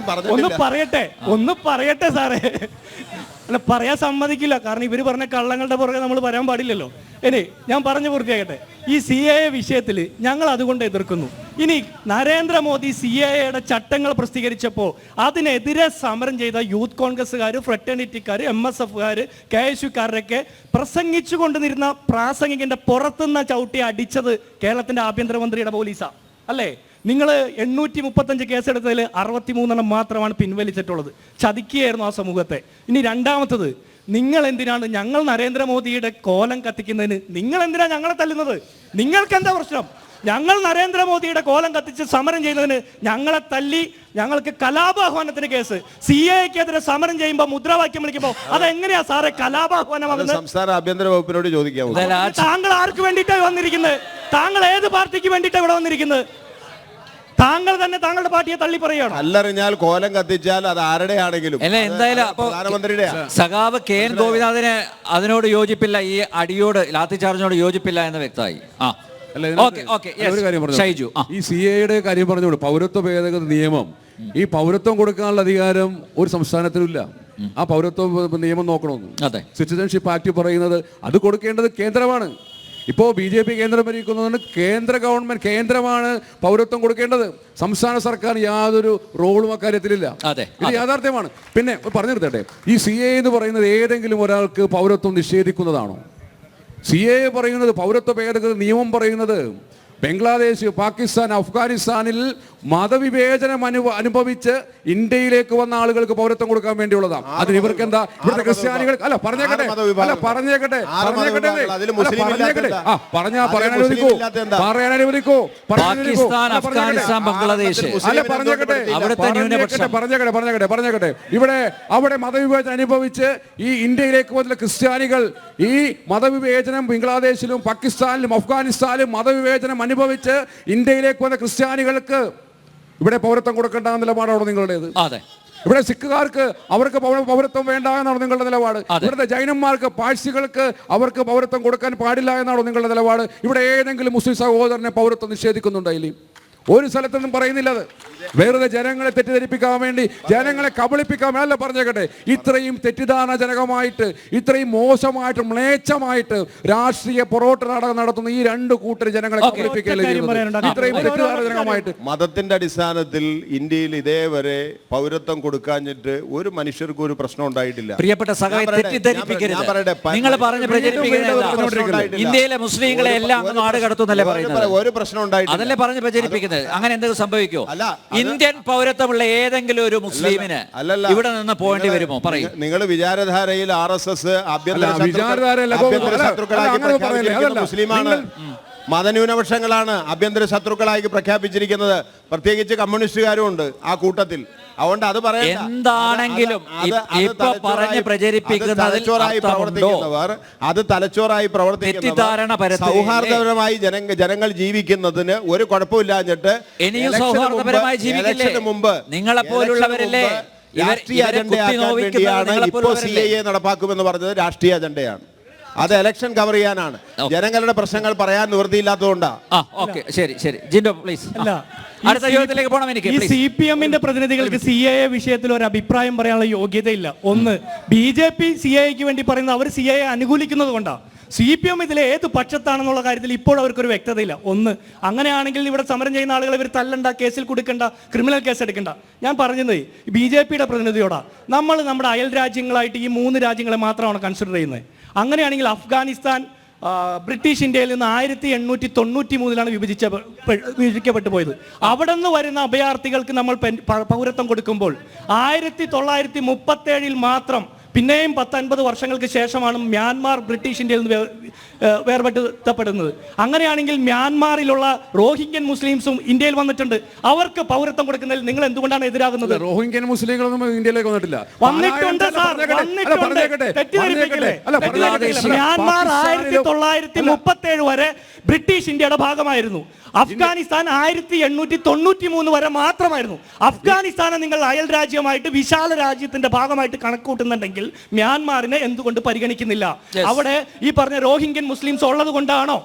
പറയട്ടെ സാറേ. അല്ല, പറയാൻ സമ്മതിക്കില്ല. കാരണം ഇവർ പറഞ്ഞ കള്ളങ്ങളുടെ പുറകെ നമ്മൾ പറയാൻ പാടില്ലല്ലോ. ഇനി ഞാൻ പറഞ്ഞു പൂർത്തിയാക്കട്ടെ. ഈ CAA വിഷയത്തിൽ ഞങ്ങൾ അതുകൊണ്ട് എതിർക്കുന്നു. ഇനി നരേന്ദ്രമോദി CAAയുടെ ചട്ടങ്ങൾ പ്രസിദ്ധീകരിച്ചപ്പോൾ അതിനെതിരെ സമരം ചെയ്ത യൂത്ത് കോൺഗ്രസ്സുകാർ, ഫ്രറ്റേണിറ്റിക്കാർ, MSFകാർ, KSUക്കാരൊക്കെ പ്രസംഗിച്ചു കൊണ്ടുവന്നിരുന്ന പ്രാസംഗികന്റെ പുറത്തുനിന്ന് ചവിട്ടി അടിച്ചത് കേരളത്തിന്റെ ആഭ്യന്തരമന്ത്രിയുടെ പോലീസാ അല്ലേ? നിങ്ങൾ 835 കേസെടുത്തതിൽ 63 മാത്രമാണ് പിൻവലിച്ചിട്ടുള്ളത്. ചതിക്കുകയായിരുന്നു ആ സമൂഹത്തെ. ഇനി രണ്ടാമത്തത്, നിങ്ങൾ എന്തിനാണ് ഞങ്ങൾ നരേന്ദ്രമോദിയുടെ കോലം കത്തിക്കുന്നതിന് നിങ്ങൾ എന്തിനാ ഞങ്ങളെ തല്ലുന്നത്? നിങ്ങൾക്ക് എന്താ പ്രശ്നം? ഞങ്ങൾ നരേന്ദ്രമോദിയുടെ കോലം കത്തിച്ച് സമരം ചെയ്യുന്നതിന് ഞങ്ങളെ തല്ലി ഞങ്ങൾക്ക് കലാപാഹ്വാനത്തിന് കേസ്. CAAക്കെതിരെ സമരം ചെയ്യുമ്പോൾ മുദ്രാവാക്യം വിളിക്കുമ്പോൾ അതെങ്ങനെയാ സാറേ കലാപാഹ്വാനമാകുന്നത്? സംസ്ഥാന ആഭ്യന്തര വകുപ്പിനോട് ചോദിക്കാമോ? താങ്കൾ ആർക്ക് വേണ്ടിയിട്ടാണ് വന്നിരിക്കുന്നത്? താങ്കൾ ഏത് പാർട്ടിക്ക് വേണ്ടിയിട്ടാണ് ഇവിടെ വന്നിരിക്കുന്നത്? താങ്കൾ തന്നെ താങ്കളുടെ പാർട്ടിയെ തള്ളി പറയുകയാണ്. അല്ലറിഞ്ഞാൽ കോലം കത്തിച്ചാൽ അത് ആരുടെ ആണെങ്കിലും അല്ല, എന്തായാലും പ്രധാനമന്ത്രിയുടെ സഖാവ് KN ഗോപിനാഥിന് അതിനോട് യോജിപ്പില്ല, ഈ അടിയോട് ലാത്തി ചാർജിനോട് യോജിപ്പില്ല എന്ന് വ്യക്തമായി. ഒരു കാര്യം പറഞ്ഞു, ഈ CAAയുടെ കാര്യം പറഞ്ഞോളൂ. പൗരത്വ ഭേദഗതി നിയമം, ഈ പൗരത്വം കൊടുക്കാനുള്ള അധികാരം ഒരു സംസ്ഥാനത്തിനുമില്ല. ആ പൗരത്വ നിയമം നോക്കണമെന്ന് സിറ്റിസൺഷിപ്പ് ആക്ട് പറയുന്നത് അത് കൊടുക്കേണ്ടത് കേന്ദ്രമാണ്. ഇപ്പോൾ BJP കേന്ദ്രം ഭരിക്കുന്നതുകൊണ്ട് കേന്ദ്രമാണ് പൗരത്വം കൊടുക്കേണ്ടത്. സംസ്ഥാന സർക്കാർ യാതൊരു റോളും അക്കാര്യത്തിലില്ല. ഇത് യാഥാർത്ഥ്യമാണ്. പിന്നെ പറഞ്ഞു നിർത്തട്ടെ, ഈ CAA എന്ന് പറയുന്നത് ഏതെങ്കിലും ഒരാൾക്ക് പൗരത്വം നിഷേധിക്കുന്നതാണോ? CAA പറയുന്നത്, പൗരത്വ ഭേദഗതി നിയമം പറയുന്നത് ബംഗ്ലാദേശ്, പാകിസ്ഥാൻ, അഫ്ഗാനിസ്ഥാനിൽ മതവിവേചനം അനുഭവിച്ച് ഇന്ത്യയിലേക്ക് വന്ന ആളുകൾക്ക് പൗരത്വം കൊടുക്കാൻ വേണ്ടിയുള്ളതാണ്. അതിന് ഇവർക്ക് എന്താ? ഇവിടുത്തെ ക്രിസ്ത്യാനികൾ അല്ല പറഞ്ഞേക്കട്ടെ ഇവിടെ അവിടെ മതവിവേചനം അനുഭവിച്ച് ഈ ഇന്ത്യയിലേക്ക് വന്ന ക്രിസ്ത്യാനികൾ, ഈ മതവിവേചനം ബംഗ്ലാദേശിലും പാകിസ്ഥാനിലും അഫ്ഗാനിസ്ഥാനിലും മതവിവേചനം അനുഭവിച്ച് ഇന്ത്യയിലേക്ക് വന്ന ക്രിസ്ത്യാനികൾക്ക് ഇവിടെ പൗരത്വം കൊടുക്കേണ്ട നിലപാടാണോ നിങ്ങളുടേത്? ഇവിടെ സിഖുകാർക്ക് അവർക്ക് പൗരത്വം വേണ്ട എന്നാണോ നിങ്ങളുടെ നിലപാട്? ഇവിടുത്തെ ജൈനന്മാർക്ക്, പാഴ്സികൾക്ക് അവർക്ക് പൗരത്വം കൊടുക്കാൻ പാടില്ല എന്നാണോ നിങ്ങളുടെ നിലപാട്? ഇവിടെ ഏതെങ്കിലും മുസ്ലിം സഹോദരനെ പൗരത്വം നിഷേധിക്കുന്നുണ്ടോ? ഒരു സ്ഥലത്തൊന്നും പറയുന്നില്ല അത്. വെറുതെ ജനങ്ങളെ തെറ്റിദ്ധരിപ്പിക്കാൻ വേണ്ടി, ജനങ്ങളെ കബളിപ്പിക്കാൻ വേണ്ടി പറഞ്ഞേക്കട്ടെ. ഇത്രയും തെറ്റിദ്ധാരണജനകമായിട്ട്, ഇത്രയും മോശമായിട്ട്, മ്ലേച്ഛമായിട്ട് രാഷ്ട്രീയ പൊറോട്ട നാടകം നടത്തുന്ന ഈ രണ്ട് കൂട്ടർ ജനങ്ങളെ കബളിപ്പിക്കുകയല്ലേ ചെയ്യുന്നത്. ഇത്രയും തെറ്റിദ്ധാരണജനകമായിട്ട് മതത്തിന്റെ അടിസ്ഥാനത്തിൽ ഇന്ത്യയിൽ ഇതേവരെ പൗരത്വം കൊടുക്കാഞ്ഞിട്ട് ഒരു മനുഷ്യർക്കും ഒരു പ്രശ്നം ഉണ്ടായിട്ടില്ല. പ്രിയപ്പെട്ട സഹോദരൻ, തെറ്റിദ്ധരിപ്പിക്കരുത്. നിങ്ങൾ പറഞ്ഞ് പ്രചരിപ്പിക്കുന്നത് ഇന്ത്യയിലെ മുസ്ലിങ്ങളെ എല്ലാം നാട് കടത്തുന്നല്ലേ പറയുന്നത്? ഒരു പ്രശ്നം ഉണ്ടായിട്ടില്ല. അതല്ലേ പറഞ്ഞ് പ്രചരിപ്പിക്കുന്നത്. അങ്ങനെ എന്തെങ്കിലും സംഭവിക്കോ? ഇന്ത്യൻ പൗരത്വമുള്ള ഏതെങ്കിലും ഒരു മുസ്ലിമിന് ഇവിടെ നിന്ന് പോകേണ്ടി വരുമോ? പറയും. നിങ്ങൾ വിചാരധാരയിൽ RSS മുസ്ലിമാണ്, മതന്യൂനപക്ഷങ്ങളാണ് ആഭ്യന്തര ശത്രുക്കളായി പ്രഖ്യാപിച്ചിരിക്കുന്നത്. പ്രത്യേകിച്ച് കമ്മ്യൂണിസ്റ്റുകാരും ഉണ്ട് ആ കൂട്ടത്തിൽ. അതുകൊണ്ട് അത് പറയാം. എന്താണെങ്കിലും തലച്ചോറായി പ്രവർത്തിക്കുന്നവർ സൗഹാർദ്ദപരമായി ജനങ്ങൾ ജീവിക്കുന്നതിന് ഒരു കുഴപ്പമില്ലാഞ്ഞിട്ട് ഇലക്ഷന് മുമ്പ് നിങ്ങളെ പോലുള്ളവരല്ലേ രാഷ്ട്രീയ അജണ്ടയാക്കാൻ വേണ്ടിയാണ് ഇപ്പോൾ CAA നടപ്പാക്കുമെന്ന് പറഞ്ഞത്. രാഷ്ട്രീയ അജണ്ടയാണ്. അത് ഇലക്ഷൻ കവർ ചെയ്യാനാണ്. ജനങ്ങളുടെ പ്രശ്നങ്ങൾ പറയാൻ നിവൃത്തിയില്ലാത്തതുകൊണ്ടാ. ശരി ശരി ജിൻഡോ പ്ലീസ്. അടുത്ത ചോദ്യത്തിലേക്ക് പോകണം. എനിക്ക് ഈ CPM-ന്റെ പ്രതിനിധികൾക്ക് CAA വിഷയത്തിൽ ഒരു അഭിപ്രായം പറയാനുള്ള യോഗ്യതയില്ല. ഒന്ന്, BJP CAA-ക്ക് വേണ്ടി പറയുന്നത് അവർ CAA അനുകൂലിക്കുന്നത് കൊണ്ടാണ്. CPM ഇതിലെ ഏത് പക്ഷത്താണെന്നുള്ള കാര്യത്തിൽ ഇപ്പോൾ അവർക്കൊരു വ്യക്തതയില്ല. ഒന്ന്, അങ്ങനെയാണെങ്കിൽ ഇവിടെ സമരം ചെയ്യുന്ന ആളുകൾ ഇവർ തല്ലണ്ട, കേസിൽ കൊടുക്കണ്ട, ക്രിമിനൽ കേസ് എടുക്കണ്ട. ഞാൻ പറഞ്ഞത് BJP-യുടെ പ്രതിനിധിയോടാ. നമ്മൾ നമ്മുടെ അയൽ രാജ്യങ്ങളായിട്ട് ഈ 3 രാജ്യങ്ങളെ മാത്രമാണ് കൺസിഡർ ചെയ്യുന്നത്. അങ്ങനെയാണെങ്കിൽ അഫ്ഗാനിസ്ഥാൻ ബ്രിട്ടീഷ് ഇന്ത്യയിൽ നിന്ന് 1893 വിഭജിക്കപ്പെട്ടു പോയത്. അവിടെ നിന്ന് വരുന്ന അഭയാർത്ഥികൾക്ക് നമ്മൾ പൗരത്വം കൊടുക്കുമ്പോൾ 1937 മാത്രം, പിന്നെയും 10-50 വർഷങ്ങൾക്ക് ശേഷമാണ് മ്യാൻമാർ ബ്രിട്ടീഷ് ഇന്ത്യയിൽ നിന്ന് വേർപെടുത്തപ്പെടുന്നത്. അങ്ങനെയാണെങ്കിൽ മ്യാൻമാറിലുള്ള റോഹിംഗ്യൻ മുസ്ലിംസും ഇന്ത്യയിൽ വന്നിട്ടുണ്ട്. അവർക്ക് പൗരത്വം കൊടുക്കുന്നതിൽ നിങ്ങൾ എന്തുകൊണ്ടാണ് എതിരാകുന്നത്? റോഹിംഗ്യൻ മുസ്ലിങ്ങളൊന്നും ഇന്ത്യയിലേക്ക് വന്നിട്ടില്ല. വന്നിട്ടുണ്ട് സാർ, മ്യാൻമാർ 1937 വരെ ബ്രിട്ടീഷ് ഇന്ത്യയുടെ ഭാഗമായിരുന്നു. അഫ്ഗാനിസ്ഥാൻ 1893 വരെ മാത്രമായിരുന്നു. അഫ്ഗാനിസ്ഥാനെ നിങ്ങൾ അയൽ രാജ്യമായിട്ട്, വിശാല രാജ്യത്തിന്റെ ഭാഗമായിട്ട് കണക്കൂട്ടുന്നുണ്ടെങ്കിൽ മ്യാൻമാറിനെ എന്തുകൊണ്ട് പരിഗണിക്കുന്നില്ല? അവിടെ ഈ പറഞ്ഞ റോഹിംഗ്യൻ മുസ്ലിംസ് ഉള്ളത് കൊണ്ടാണോ?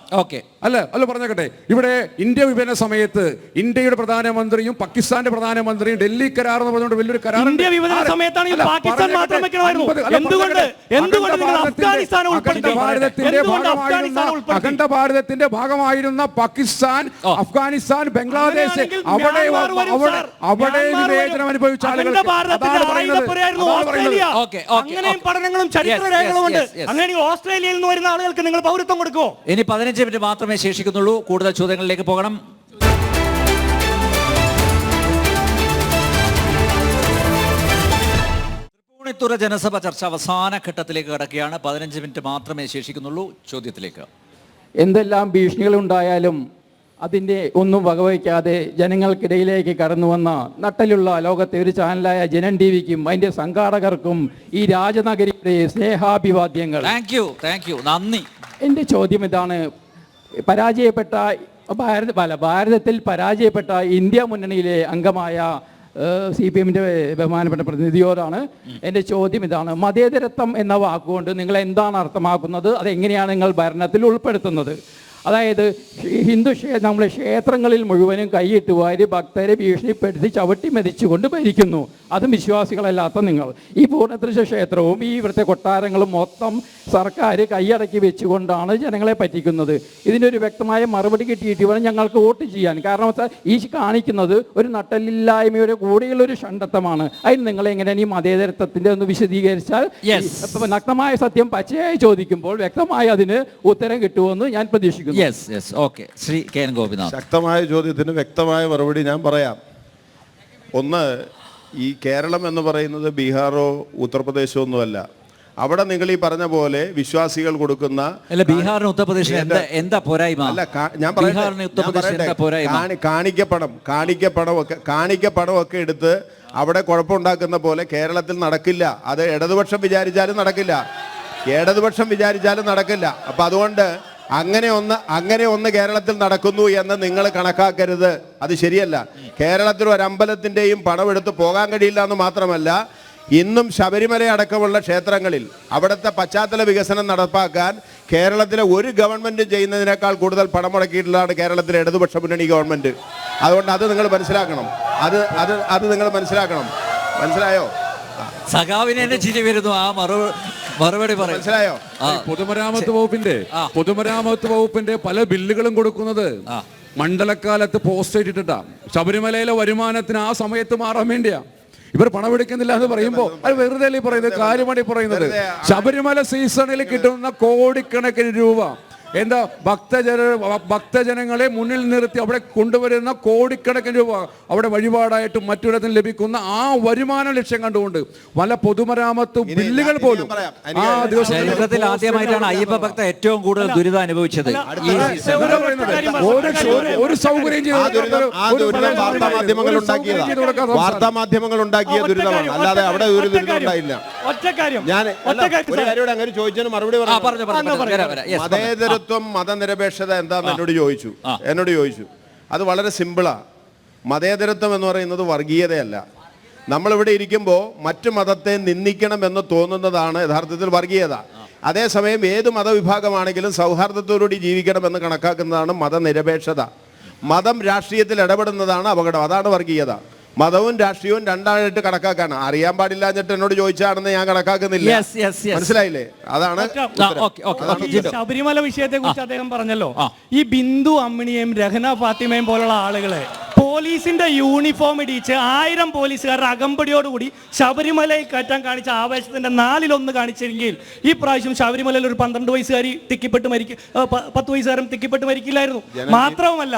അല്ല പറഞ്ഞേക്കട്ടെ. ഇവിടെ ഇന്ത്യ വിഭജന സമയത്ത് ഇന്ത്യയുടെ പ്രധാനമന്ത്രിയും പാകിസ്ഥാന്റെ പ്രധാനമന്ത്രിയും ഡൽഹി കരാർ എന്ന് പറഞ്ഞുകൊണ്ട് വലിയൊരു കരാർ. ഇന്ത്യ വിഭജന സമയത്താണ് ഈ പാകിസ്ഥാൻ മാത്രം വെക്കണമായിരുന്നു. എന്തുകൊണ്ട് നിങ്ങൾ അഫ്ഗാനിസ്ഥാനെ അഖണ്ഡ ഭാരതത്തിന്റെ ഭാഗമായിരുന്ന പാകിസ്ഥാൻ, അഫ്ഗാനിസ്ഥാൻ, ബംഗ്ലാദേശ്, അവിടെ വിവേചനം അനുഭവിച്ച ആളുകൾ. അങ്ങനെയും പഠനങ്ങളും ചരിത്ര രേഖകളും ഉണ്ട്. അങ്ങനെയാണെങ്കിൽ ഓസ്ട്രേലിയയിൽ നിന്ന് വരുന്ന ആളുകൾക്ക് നിങ്ങൾ പൗരത്വം കൊടുക്കുമോ? ഇനി 15 മിനിറ്റ് മാത്രമേ ശേഷിക്കുന്നുള്ളൂ. കൂടുതൽ ചോദ്യങ്ങളിലേക്ക് പോകണം. തൃപ്പൂണിത്തുറ ജനസഭ ചർച്ച അവസാന ഘട്ടത്തിലേക്ക് കടക്കുകയാണ്. 15 മിനിറ്റ് മാത്രമേ ശേഷിക്കുന്നുള്ളൂ. ചോദ്യത്തിലേക്ക്. എന്തെല്ലാം ഭീഷണികൾ ഉണ്ടായാലും അതിൻ്റെ ഒന്നും വകവയ്ക്കാതെ ജനങ്ങൾക്കിടയിലേക്ക് കടന്നു വന്ന നട്ടലുള്ള ലോകത്തെ ഒരു ചാനലായ ജനൻ TV-ക്കും അതിൻ്റെ സംഘാടകർക്കും ഈ രാജനഗരിയുടെ സ്നേഹാഭിവാദ്യങ്ങൾ. താങ്ക് യു, നന്ദി. എൻ്റെ ചോദ്യം ഇതാണ്. ഭാരതത്തിൽ പരാജയപ്പെട്ട ഇന്ത്യ മുന്നണിയിലെ അംഗമായ CPM-ന്റെ ബഹുമാനപ്പെട്ട പ്രതിനിധിയോടാണ് എൻ്റെ ചോദ്യം ഇതാണ്. മതേതരത്വം എന്ന വാക്കുകൊണ്ട് നിങ്ങൾ എന്താണ് അർത്ഥമാക്കുന്നത്? അതെങ്ങനെയാണ് നിങ്ങൾ ഭരണത്തിൽ ഉൾപ്പെടുത്തുന്നത്? അതായത് നമ്മുടെ ക്ഷേത്രങ്ങളിൽ മുഴുവനും കൈയിട്ട് വാരി ഭക്തരെ ഭീഷണിപ്പെടുത്തി ചവിട്ടി മെതിച്ചുകൊണ്ട് ഭരിക്കുന്നു. അതും വിശ്വാസികളല്ലാത്ത നിങ്ങൾ. ഈ പൂർണ്ണതൃശ ക്ഷേത്രവും ഈ ഇവിടുത്തെ കൊട്ടാരങ്ങളും മൊത്തം സർക്കാർ കൈയടക്കി വെച്ചുകൊണ്ടാണ് ജനങ്ങളെ പറ്റിക്കുന്നത്. ഇതിനൊരു വ്യക്തമായ മറുപടി കിട്ടിയിട്ട് വേണം ഞങ്ങൾക്ക് വോട്ട് ചെയ്യാൻ. കാരണം ഈ കാണിക്കുന്നത് ഒരു നട്ടലില്ലായ്മയുടെ കൂടെയുള്ളൊരു ഷണ്ടത്വമാണ്. അതിന് നിങ്ങൾ എങ്ങനെയാണ് ഈ മതേതരത്വത്തിൻ്റെ ഒന്ന് വിശദീകരിച്ചാൽ? നഗ്നമായ സത്യം പച്ചയായി ചോദിക്കുമ്പോൾ വ്യക്തമായി അതിന് ഉത്തരം കിട്ടുമെന്ന് ഞാൻ പ്രതീക്ഷിക്കുന്നു. ശ്രീ KN ഗോപിനാഥ്. ശക്തമായ ചോദ്യത്തിന് വ്യക്തമായ മറുപടി ഞാൻ പറയാം. ഒന്ന്, ഈ കേരളം എന്ന് പറയുന്നത് ബീഹാറോ ഉത്തർപ്രദേശോ ഒന്നുമല്ല. അവിടെ നിങ്ങൾ ഈ പറഞ്ഞ പോലെ വിശ്വാസികൾ കൊടുക്കുന്ന ബീഹാറിന് ഉത്തർപ്രദേശിന് എന്താ പോരായ്മ? അല്ല, ഞാൻ കാണിക്കപ്പണമൊക്കെ എടുത്ത് അവിടെ കുഴപ്പമുണ്ടാക്കുന്ന പോലെ കേരളത്തിൽ നടക്കില്ല. അത് ഇടതുപക്ഷം വിചാരിച്ചാലും നടക്കില്ല. അപ്പൊ അതുകൊണ്ട് അങ്ങനെ ഒന്ന് കേരളത്തിൽ നടക്കുന്നു എന്ന് നിങ്ങൾ കണക്കാക്കരുത്. അത് ശരിയല്ല. കേരളത്തിൽ ഒരു അമ്പലത്തിന്റെയും പണമെടുത്ത് പോകാൻ കഴിയില്ല എന്ന് മാത്രമല്ല, ഇന്നും ശബരിമല അടക്കമുള്ള ക്ഷേത്രങ്ങളിൽ അവിടുത്തെ പശ്ചാത്തല വികസനം നടപ്പാക്കാൻ കേരളത്തിലെ ഒരു ഗവൺമെൻറ്റും ചെയ്യുന്നതിനേക്കാൾ കൂടുതൽ പണം മുടക്കിയിട്ടുള്ളതാണ് കേരളത്തിലെ ഇടതുപക്ഷ മുന്നണി ഗവൺമെൻറ്. അതുകൊണ്ട് അത് നിങ്ങൾ മനസ്സിലാക്കണം. അത് നിങ്ങൾ മനസ്സിലാക്കണം. മനസ്സിലായോ? സഖാവിനെ തന്നെ ചിരി വരുന്നു ആ മറുപടി പറയും. മനസ്സിലായോ? പൊതുമരാമത്ത് വകുപ്പിന്റെ പല ബില്ലുകളും കൊടുക്കുന്നത് മണ്ഡലക്കാലത്ത് പോസ്റ്റ് ഇട്ടിട്ടാ. ശബരിമലയിലെ വരുമാനത്തിന് ആ സമയത്ത് മാറാൻ വേണ്ടിയാ. ഇവർ പണമെടുക്കുന്നില്ല എന്ന് പറയുമ്പോൾ അത് വെറുതെ പറയുന്നത്, കാര്യമായി പറയുന്നത്. ശബരിമല സീസണിൽ കിട്ടുന്ന കോടിക്കണക്കിന് രൂപ എന്താ ഭക്തജനങ്ങളെ മുന്നിൽ നിർത്തി അവിടെ കൊണ്ടുവരുന്ന കോടിക്കണക്കിന് രൂപ അവിടെ വഴിപാടായിട്ടും മറ്റൊരിടത്തും ലഭിക്കുന്ന ആ വരുമാന ലക്ഷ്യം കണ്ടുകൊണ്ട് പല പൊതുമരാമത്ത് ബില്ലുകൾ പോലും ആ ദിവസം ചരിത്രത്തിൽ ആദ്യമായിട്ടാണ് അയ്യപ്പ ഭക്ത ഏറ്റവും കൂടുതൽ ദുരിതം അനുഭവിച്ചത്. ഒരു സൗകര്യം വാർത്താ മാധ്യമങ്ങൾ ഉണ്ടാക്കിയ ദുരിതമാണ്, അല്ലാതെ അവിടെ ഒരു ദുരിതം ഉണ്ടായില്ല. ഞാൻ അങ്ങനെ ചോദിച്ചതിന് മറുപടി പറഞ്ഞു. മതേതരത്വം മതനിരപേക്ഷത എന്താന്ന് എന്നോട് ചോദിച്ചു. അത് വളരെ സിമ്പിളാ. മതേതരത്വം എന്ന് പറയുന്നത് വർഗീയതയല്ല. നമ്മളിവിടെ ഇരിക്കുമ്പോൾ മറ്റു മതത്തെ നിന്ദിക്കണമെന്ന് തോന്നുന്നതാണ് യഥാർത്ഥത്തിൽ വർഗീയത. അതേസമയം ഏത് മതവിഭാഗമാണെങ്കിലും സൗഹാർദ്ദത്തോടുകൂടി ജീവിക്കണമെന്ന് കണക്കാക്കുന്നതാണ് മതനിരപേക്ഷത. മതം രാഷ്ട്രീയത്തിൽ ഇടപെടുന്നതാണ് അപകടം. അതാണ് വർഗീയത. മതവും രാഷ്ട്രീയവും രണ്ടായിട്ട് കണക്കാക്കാണ്. അറിയാൻ പാടില്ലാഞ്ഞിട്ട് എന്നോട് ചോദിച്ചാണെന്ന് ഞാൻ കണക്കാക്കുന്നില്ല. മനസ്സിലായില്ലേ? അതാണ് ശബരിമല വിഷയത്തെ കുറിച്ച് അദ്ദേഹം പറഞ്ഞല്ലോ. ഈ ബിന്ദു അമ്മിണിയെയും രഹന ഫാത്തിമയും പോലുള്ള ആളുകളെ പോലീസിന്റെ യൂണിഫോം ഇടിച്ച് 1000 പോലീസുകാരുടെ അകമ്പടിയോടുകൂടി ശബരിമലയിൽ കയറ്റാൻ കാണിച്ച ആവേശത്തിന്റെ 4/1 കാണിച്ചെങ്കിൽ ഈ പ്രാവശ്യം ശബരിമലയിൽ ഒരു 12 വയസ്സുകാരി തിക്കിപ്പെട്ട് 10 വയസ്സുകാരൻ തിക്കിപ്പെട്ട് മരിക്കില്ലായിരുന്നു. മാത്രവുമല്ല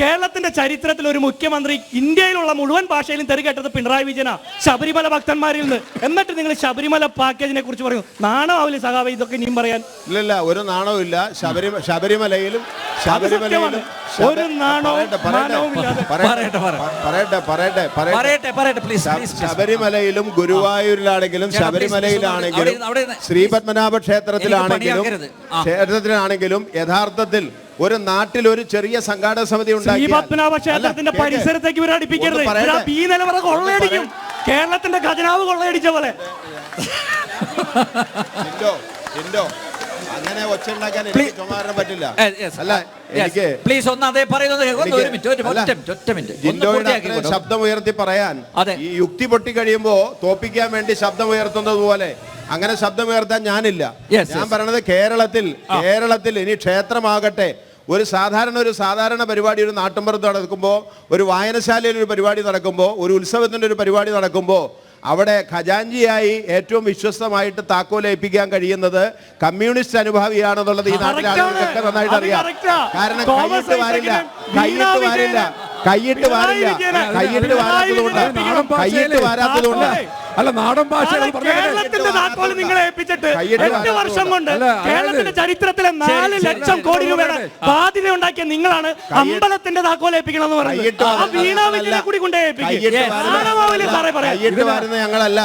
കേരളത്തിന്റെ ചരിത്രത്തിൽ ഒരു മുഖ്യമന്ത്രി ഇന്ത്യയിലുള്ള മുഴുവൻ ഭാഷയിലും തെറി കേട്ടത് പിണറായി വിജയനാ ശബരിമല ഭക്തന്മാരിൽ നിന്ന്. എന്നിട്ട് നിങ്ങൾ ശബരിമല പാക്കേജിനെ കുറിച്ച് പറയും. നാണമാവില്ലേ സഖാവേ ഇതൊക്കെ നീ പറയാൻ? ഇല്ല, ഒരു നാണവും ഇല്ല. ശബരിമലയിലും ഒരു ശബരിമലയിലും ഗുരുവായൂരിലാണെങ്കിലും ശബരിമലയിലാണെങ്കിലും ശ്രീപത്മനാഭ ക്ഷേത്രത്തിലാണെങ്കിലും യഥാർത്ഥത്തിൽ ഒരു നാട്ടിൽ ഒരു ചെറിയ സംഘാടക സമിതി ഉണ്ടാക്കി പത്മനാഭ ക്ഷേത്രത്തിന്റെ പരിസരത്തേക്ക് ഇവർ അടുപ്പിക്കരുത്. ഈ നിലവറ കൊള്ളയടിക്കും. കേരളത്തിന്റെ ഖജനാവ് കൊള്ളയടിച്ച പോലെ. അങ്ങനെ ഒച്ചുണ്ടാക്കാൻ എനിക്ക് ചുമരാൻ പറ്റില്ല. അല്ല, എനിക്ക് ജിൻഡോയുടെ ശബ്ദം ഉയർത്തി പറയാൻ ഈ യുക്തി പൊട്ടി കഴിയുമ്പോ തോപ്പിക്കാൻ വേണ്ടി ശബ്ദം ഉയർത്തുന്നത് പോലെ അങ്ങനെ ശബ്ദം ഉയർത്താൻ ഞാനില്ല. ഞാൻ പറയണത് കേരളത്തിൽ ഇനി ക്ഷേത്രമാകട്ടെ, ഒരു സാധാരണ പരിപാടി, ഒരു നാട്ടിൻപുറത്ത് നടക്കുമ്പോൾ, ഒരു വായനശാലയിൽ ഒരു പരിപാടി നടക്കുമ്പോൾ, ഒരു ഉത്സവത്തിൻ്റെ ഒരു പരിപാടി നടക്കുമ്പോൾ അവിടെ ഖജാൻജിയായി ഏറ്റവും വിശ്വസ്തമായിട്ട് താക്കോലേൽപ്പിക്കാൻ കഴിയുന്നത് കമ്മ്യൂണിസ്റ്റ് അനുഭാവിയാണെന്നുള്ളത് ഈ നാട്ടിലെ ആളുകൾക്കൊക്കെ നന്നായിട്ട് അറിയാം. കാരണം കൈയിട്ട് വാരാത്തതുകൊണ്ട് അല്ല, നാടൻ ഭാഷ കേരളത്തിന്റെ താക്കോൽ നിങ്ങളെ ഏൽപ്പിച്ചിട്ട് 8 വർഷം കൊണ്ട് കേരളത്തിന്റെ ചരിത്രത്തിലെ 4 ലക്ഷം കോടി രൂപയുടെ ബാധ്യത ഉണ്ടാക്കിയ നിങ്ങളാണ് അമ്പലത്തിന്റെ താക്കോൽ ഏൽപ്പിക്കണമെന്ന് പറയുന്നത്. കൂടി കൊണ്ടേ ഞങ്ങളല്ല.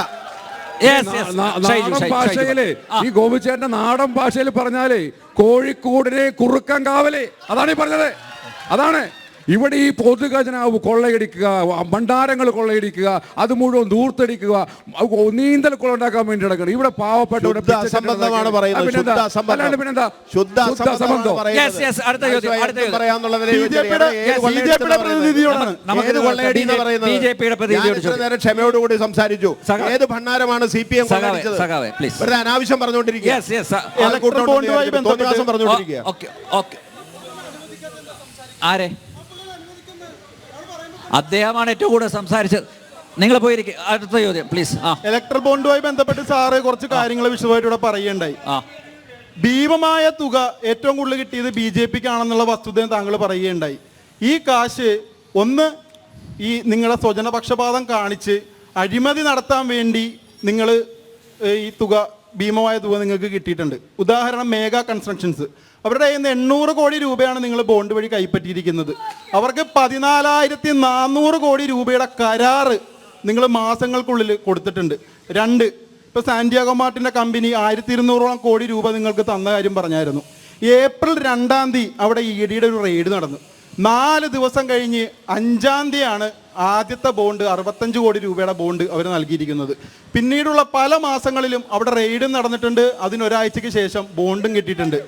നാടൻ ഭാഷയില് ഈ ഗോപിച്ചേട്ടന്റെ നാടൻ ഭാഷയിൽ പറഞ്ഞാലേ കോഴിക്കോടിനെ കുറുക്കൻ കാവല്, അതാണ് ഈ പറഞ്ഞത്. അതാണ് ഇവിടെ ഈ പൊതുഖജനാവ് കൊള്ളയടിക്കുക, ഭണ്ഡാരങ്ങൾ കൊള്ളയടിക്കുക, അത് മുഴുവൻ ദൂർത്തടിക്കുക, നീന്തൽ കുളമുണ്ടാക്കാൻ വേണ്ടി നടക്കണം. ഇവിടെ പാവപ്പെട്ടവരുടെ ക്ഷമയോടുകൂടി സംസാരിച്ചു. ഏത് ഭണ്ഡാരമാണ് CPM അനാവശ്യം പറഞ്ഞുകൊണ്ടിരിക്കുക. ആരെ അദ്ദേഹമാണ് ഏറ്റവും കൂടുതൽ സംസാരിച്ചത്. നിങ്ങൾ പോയിരിക്കും. അടുത്ത ചോദ്യം പ്ലീസ്. ഇലക്ട്രൽ ബോണ്ടുമായി ബന്ധപ്പെട്ട് സാറ് കുറച്ച് കാര്യങ്ങൾ വിശദമായിട്ട് ഇവിടെ പറയുകയുണ്ടായി. ഭീമമായ തുക ഏറ്റവും കൂടുതൽ കിട്ടിയത് BJPക്കാണെന്നുള്ള വസ്തുതയും താങ്കൾ പറയുകയുണ്ടായി. ഈ കാശ് ഒന്ന് ഈ നിങ്ങളുടെ സ്വജനപക്ഷപാതം കാണിച്ച് അഴിമതി നടത്താൻ വേണ്ടി നിങ്ങൾ ഈ തുക, ഭീമമായ തുക നിങ്ങൾക്ക് കിട്ടിയിട്ടുണ്ട്. ഉദാഹരണം മേഗാ കൺസ്ട്രക്ഷൻസ്, അവരുടെ കയ്യിൽ നിന്ന് 800 കോടി രൂപയാണ് നിങ്ങൾ ബോണ്ട് വഴി കൈപ്പറ്റിയിരിക്കുന്നത്. അവർക്ക് 14,400 കോടി രൂപയുടെ കരാറ് നിങ്ങൾ മാസങ്ങൾക്കുള്ളിൽ കൊടുത്തിട്ടുണ്ട്. 2, ഇപ്പോൾ സാന്റിയാഗോ മാർട്ടിൻ്റെ കമ്പനി 1200ഓളം കോടി രൂപ നിങ്ങൾക്ക് തന്ന കാര്യം പറഞ്ഞായിരുന്നു. ഏപ്രിൽ 2-ാം തീയതി അവിടെ EDയുടെ ഒരു റെയ്ഡ് നടന്നു. 4 ദിവസം കഴിഞ്ഞ് 5-ാം തീയതിയാണ് ആദ്യത്തെ ബോണ്ട് 65 കോടി രൂപയുടെ ബോണ്ട് അവർ നൽകിയിരിക്കുന്നത്. പിന്നീടുള്ള പല മാസങ്ങളിലും അവിടെ റെയ്ഡും നടന്നിട്ടുണ്ട്. അതിനൊരാഴ്ചയ്ക്ക് ശേഷം ബോണ്ടും കിട്ടിയിട്ടുണ്ട്.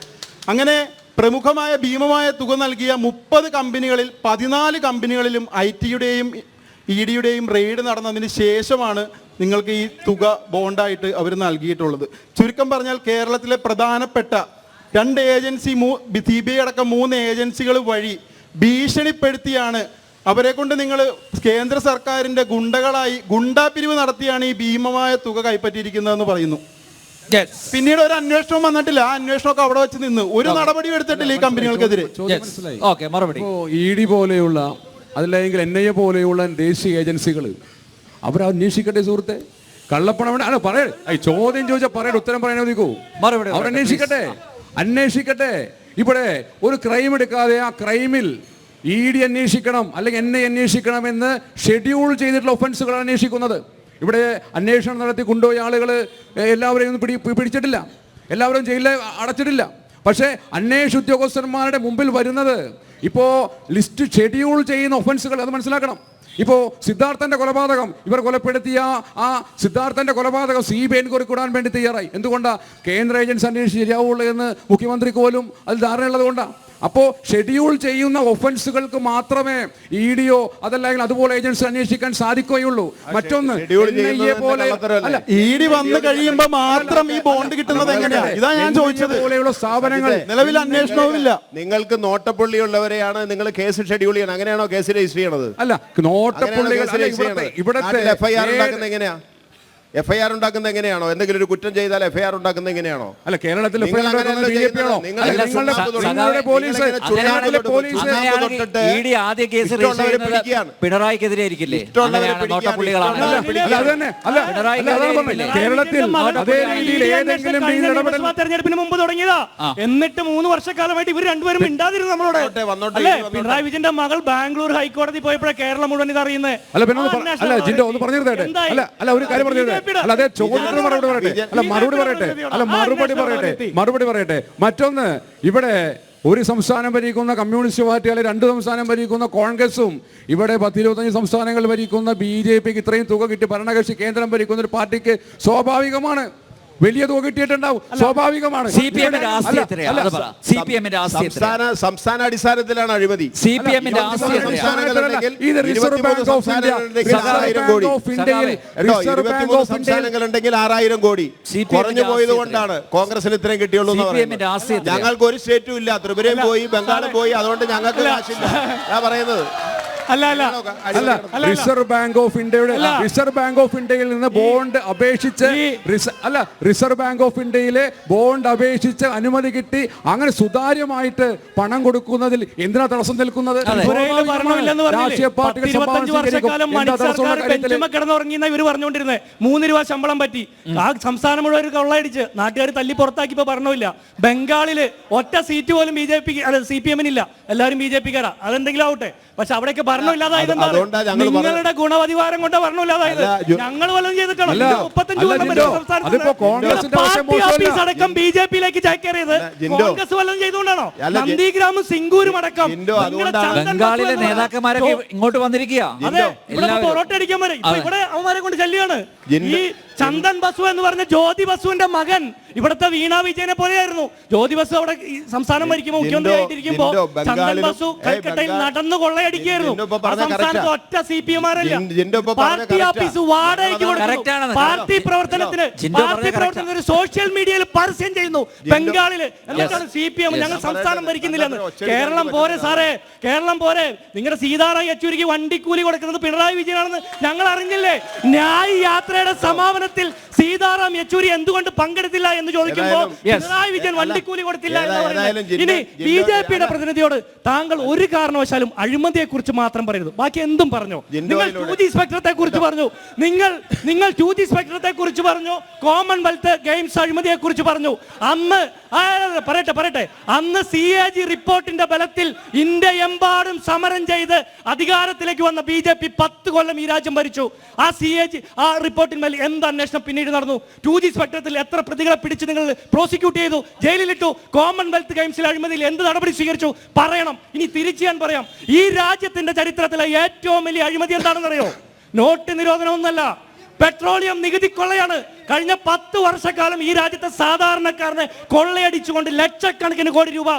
അങ്ങനെ പ്രമുഖമായ ഭീമമായ തുക നൽകിയ 30 കമ്പനികളിൽ 14 കമ്പനികളിലും IT-യുടെയും ED-യുടെയും റെയ്ഡ് നടന്നതിന് ശേഷമാണ് നിങ്ങൾക്ക് ഈ തുക ബോണ്ടായിട്ട് അവർ നൽകിയിട്ടുള്ളത്. ചുരുക്കം പറഞ്ഞാൽ കേരളത്തിലെ പ്രധാനപ്പെട്ട 2 ഏജൻസി, CBI അടക്കം 3 ഏജൻസികൾ വഴി ഭീഷണിപ്പെടുത്തിയാണ് അവരെ കൊണ്ട് നിങ്ങൾ കേന്ദ്ര സർക്കാരിൻ്റെ ഗുണ്ടകളായി ഗുണ്ടാപിരിവ് നടത്തിയാണ് ഈ ഭീമമായ തുക കൈപ്പറ്റിയിരിക്കുന്നതെന്ന് പറയുന്നു. പിന്നീട് ഒരു അന്വേഷണം വന്നിട്ടില്ല. ആ അന്വേഷണമൊക്കെ അവിടെ വെച്ച് നിന്ന് ഒരു നടപടി എടുത്തിട്ടില്ല ഈ കമ്പനികൾക്കെതിരെ. മറുപടി. ED പോലെയുള്ള അതല്ലെങ്കിൽ NIA പോലെയുള്ള ദേശീയ ഏജൻസികൾ അവരന്വേഷിക്കട്ടെ സുഹൃത്തെ. കള്ളപ്പണം അല്ല ചോദ്യം ചോദിച്ചാൽ പറയട്ടെ, ഉത്തരം പറയാൻ ഒതുക്കൂ. അവർ അന്വേഷിക്കട്ടെ. ഇവിടെ ഒരു ക്രൈം എടുക്കാതെ ആ ക്രൈമിൽ ED അന്വേഷിക്കണം അല്ലെങ്കിൽ NIA അന്വേഷിക്കണം എന്ന് ഷെഡ്യൂൾ ചെയ്തിട്ടുള്ള ഒഫൻസുകൾ അന്വേഷിക്കുന്നത്. ഇവിടെ അന്വേഷണം നടത്തി കൊണ്ടുപോയ ആളുകൾ എല്ലാവരെയും ഒന്നും പിടിച്ചിട്ടില്ല, എല്ലാവരും ജയിലിൽ അടച്ചിട്ടില്ല. പക്ഷേ അന്വേഷണ ഉദ്യോഗസ്ഥന്മാരുടെ മുമ്പിൽ വരുന്നത് ഇപ്പോൾ ലിസ്റ്റ് ഷെഡ്യൂൾ ചെയ്യുന്ന ഒഫൻസുകൾ, അത് മനസ്സിലാക്കണം. ഇപ്പോൾ സിദ്ധാർത്ഥന്റെ കൊലപാതകം, ഇവർ കൊലപ്പെടുത്തിയ ആ സിദ്ധാർത്ഥന്റെ കൊലപാതകം CBI എൻക്വയറി കൂടാൻ വേണ്ടി തയ്യാറായി. എന്തുകൊണ്ടാണ്? കേന്ദ്ര ഏജൻസി അന്വേഷിച്ച് ശരിയാവുള്ളൂ എന്ന് മുഖ്യമന്ത്രിക്ക് പോലും അത് ധാരണയുള്ളത് കൊണ്ടാണ്. അപ്പോൾ ഷെഡ്യൂൾ ചെയ്യുന്ന ഒഫൻസുകൾക്ക് മാത്രമേ ED-യോ അതല്ലെങ്കിൽ അതുപോലെ ഏജൻസി അന്വേഷിക്കാൻ സാധിക്കുകയുള്ളൂ. മറ്റൊന്ന് ED വന്നു കഴിയുമ്പോൾ മാത്രം ഈ ബോണ്ട് കിട്ടുന്നത് എങ്ങനെയാണ്? ഇതാ ഞാൻ ചോദിച്ചത്. പോലെയുള്ള സ്ഥാപനങ്ങൾ നിലവിൽ അന്വേഷണവുമില്ല. നിങ്ങൾക്ക് നോട്ടപ്പുള്ളിയുള്ളവരെയാണ് നിങ്ങൾ കേസ് ഷെഡ്യൂൾ ചെയ്യണം. അങ്ങനെയാണോ കേസ് രജിസ്റ്റർ ചെയ്യണത്? അല്ല, നോട്ടപ്പുള്ളികൾ ഇവിടുത്തെ FIR ഉണ്ടാക്കുന്നത് എങ്ങനെയാ? FIR ഉണ്ടാക്കുന്നത് എങ്ങനെയാണോ? എന്തെങ്കിലും ഒരു കുറ്റം ചെയ്താൽ FIR ഉണ്ടാക്കുന്നത് എങ്ങനെയാണോ? അല്ല, കേരളത്തിൽ ആദ്യ കേസ് പിണറായിക്കെതിരെ ആയിരിക്കില്ലേ? തെരഞ്ഞെടുപ്പിന് മുമ്പ് തുടങ്ങിയതാ. എന്നിട്ട് 3 വർഷക്കാലമായിട്ട് ഇവർ രണ്ടുപേരും മിണ്ടാതിരുന്നു നമ്മളോട്. പിണറായി വിജയന്റെ മകൾ ബാംഗ്ലൂർ ഹൈക്കോടതി പോയപ്പോഴാണ് കേരളം മുഴുവൻ ഇത് അറിയുന്നത്. മറുപടി പറയട്ടെ. മറ്റൊന്ന്, ഇവിടെ ഒരു സംസ്ഥാനം ഭരിക്കുന്ന കമ്മ്യൂണിസ്റ്റ് പാർട്ടി അല്ലെങ്കിൽ 2 സംസ്ഥാനം ഭരിക്കുന്ന കോൺഗ്രസും ഇവിടെ 10-25 സംസ്ഥാനങ്ങൾ ഭരിക്കുന്ന BJPക്ക് ഇത്രയും തുക കിട്ടി ഭരണകക്ഷി കേന്ദ്രം ഭരിക്കുന്ന ഒരു പാർട്ടിക്ക് സ്വാഭാവികമാണ് വലിയ തുക കിട്ടിയിട്ടുണ്ടാവും, സ്വാഭാവികമാണ്. സംസ്ഥാന അടിസ്ഥാനത്തിലാണ് അഴിമതി. റിസർവ് ബാങ്ക് ഓഫ് സംസ്ഥാനങ്ങളുണ്ടെങ്കിൽ 6000 കോടി കുറഞ്ഞു പോയത് കൊണ്ടാണ് കോൺഗ്രസിന് ഇത്രയും കിട്ടിയുള്ളൂ. ഞങ്ങൾക്ക് ഒരു സ്റ്റേറ്റും ഇല്ല. ത്രിപുരയും പോയി, ബംഗാളും പോയി, അതുകൊണ്ട് ഞങ്ങൾക്ക് കാശില്ല. ഞാൻ പറയുന്നത് റിസർവ് ബാങ്ക് ഓഫ് ഇന്ത്യയിൽ നിന്ന് ബോണ്ട് അപേക്ഷിച്ച് റിസർവ് ബാങ്ക് ഓഫ് ഇന്ത്യയിലെ ബോണ്ട് അപേക്ഷിച്ച് അനുമതി കിട്ടി. അങ്ങനെ സുതാര്യമായിട്ട് പണം കൊടുക്കുന്നതിൽ എന്തിനാ തടസ്സം നിൽക്കുന്നത്? രാഷ്ട്രീയ പാർട്ടികൾ കിടന്നുറങ്ങിയെന്ന ഇവർ പറഞ്ഞുകൊണ്ടിരുന്നത് 3 രൂപ ശമ്പളം പറ്റി ആ സംസ്ഥാനം മുഴുവൻ കൊള്ളയടിച്ച് നാട്ടുകാർ തല്ലി പുറത്താക്കിയപ്പോ പറഞ്ഞില്ല. ബംഗാളില് ഒറ്റ സീറ്റ് പോലും CPM-നില്ല, എല്ലാവരും BJP-ക്കാരാ. അതെന്തെങ്കിലും ആവട്ടെ, പക്ഷെ അവിടെയൊക്കെ ഭരണമില്ലാതായത് നിങ്ങളുടെ ഗുണവധിവാരം കൊണ്ട് ഭരണമില്ലാതായത്. ഞങ്ങൾ വല്ലതും ചെയ്തിട്ടാണ് 35 അടക്കം BJP-യിലേക്ക് ചേക്കേറിയത് കോൺഗ്രസ് വല്ലതും ചെയ്തുകൊണ്ടാണോ? നന്ദിഗ്രാമും സിംഗൂരും അടക്കം ബംഗാളിലെ നേതാക്കന്മാരെ ഇങ്ങോട്ട് വന്നിരിക്കുക. അതെ, ഇവിടെ പൊറോട്ട അടിക്കാൻ വരെ ഇപ്പൊ ഇവിടെ അവന്മാരെ കൊണ്ട് ശല്യാണ്. ഈ ചന്ദൻ ബസു എന്ന് പറഞ്ഞ ജ്യോതി ബസുവിന്റെ മകൻ ഇവിടുത്തെ വീണ വിജയനെ പോലെയായിരുന്നു. ജ്യോതി ബസു അവിടെ സംസ്ഥാനം ഭരിക്കുമ്പോൾ മുഖ്യമന്ത്രി ആയിട്ടിരിക്കുമ്പോ ചന്ദൻ ബസു കൽക്കട്ടയിൽ നടന്നു കൊള്ളയടിക്കുകയായിരുന്നു. സംസ്ഥാനത്ത് ഒറ്റ CPM-മാരല്ല. പാർട്ടി ഓഫീസ് വാടകയ്ക്ക് കൊടുക്കുന്നു. പാർട്ടി പ്രവർത്തനത്തിന് ഒരു സോഷ്യൽ മീഡിയയിൽ പരസ്യം ചെയ്യുന്നു ബംഗാളില്. എന്നിട്ടാണ് CPM ഞങ്ങൾ സംസ്ഥാനം ഭരിക്കുന്നില്ലെന്ന്. കേരളം പോരെ സാറേ, കേരളം പോരെ. നിങ്ങളുടെ സീതാറാം യെച്ചൂരിക്ക് വണ്ടിക്കൂലി കൊടുക്കുന്നത് പിണറായി വിജയനാണെന്ന് ഞങ്ങൾ അറിഞ്ഞില്ലേ? ന്യായ യാത്രയുടെ സമാപനത്തിൽ സീതാറാം യെച്ചൂരി എന്തുകൊണ്ട് പങ്കെടുത്തില്ല എന്ന് ചോദിക്കുമ്പോൾ പിണറായി വിജയൻ വണ്ടിക്കൂലി കൊടുത്തില്ല എന്ന് പറയുന്നത്. ഇനി BJP-യുടെ പ്രതിനിധിയോട് താങ്കൾ ഒരു കാരണവശാലും അഴിമതിയെ കുറിച്ച് മാത്രം പറയരുത്, ബാക്കി എന്തും പറഞ്ഞു. നിങ്ങൾ 2G സ്പെക്ട്രത്തെ കുറിച്ച് പറഞ്ഞു, നിങ്ങൾ 2G സ്പെക്ട്രത്തെ കുറിച്ച് പറഞ്ഞു, കോമൺവെൽത്ത് ഗെയിംസ് അഴിമതിയെ കുറിച്ച് പറഞ്ഞു. അന്ന് പറയട്ടെ അന്ന് CAG റിപ്പോർട്ടിന്റെ ബലത്തിൽ ഇന്ത്യയെമ്പാടും സമരം ചെയ്ത് അധികാരത്തിലേക്ക് വന്ന BJP 10 കൊല്ലം ഈ രാജ്യം ഭരിച്ചു. ആ CAG റിപ്പോർട്ടിന്മേൽ എന്താ അന്വേഷണം പിന്നീട് നടന്നു. 2G സ്പെക്ട്രത്തിൽ എത്ര പ്രതികളെ പിടിച്ച് നിങ്ങൾ പ്രോസിക്യൂട്ട് ചെയ്തു, ജയിലിലിട്ടു? കോമൺവെൽത്ത് ഗെയിംസിൽ അഴിമതിയിൽ എന്ത് നടപടി സ്വീകരിച്ചു? പറയണം. ഇനി തിരിച്ചു ഞാൻ പറയാം, ഈ രാജ്യത്തിന്റെ ചരിത്രത്തിലെ ഏറ്റവും വലിയ അഴിമതി എന്താണെന്നറിയോ? നോട്ട് നിരോധനം ഒന്നല്ല, പെട്രോളിയം നികുതി കൊള്ളയാണ്. കഴിഞ്ഞ 10 വർഷക്കാലം ഈ രാജ്യത്തെ സാധാരണക്കാരനെ കൊള്ളയടിച്ചുകൊണ്ട് ലക്ഷക്കണക്കിന് കോടി രൂപ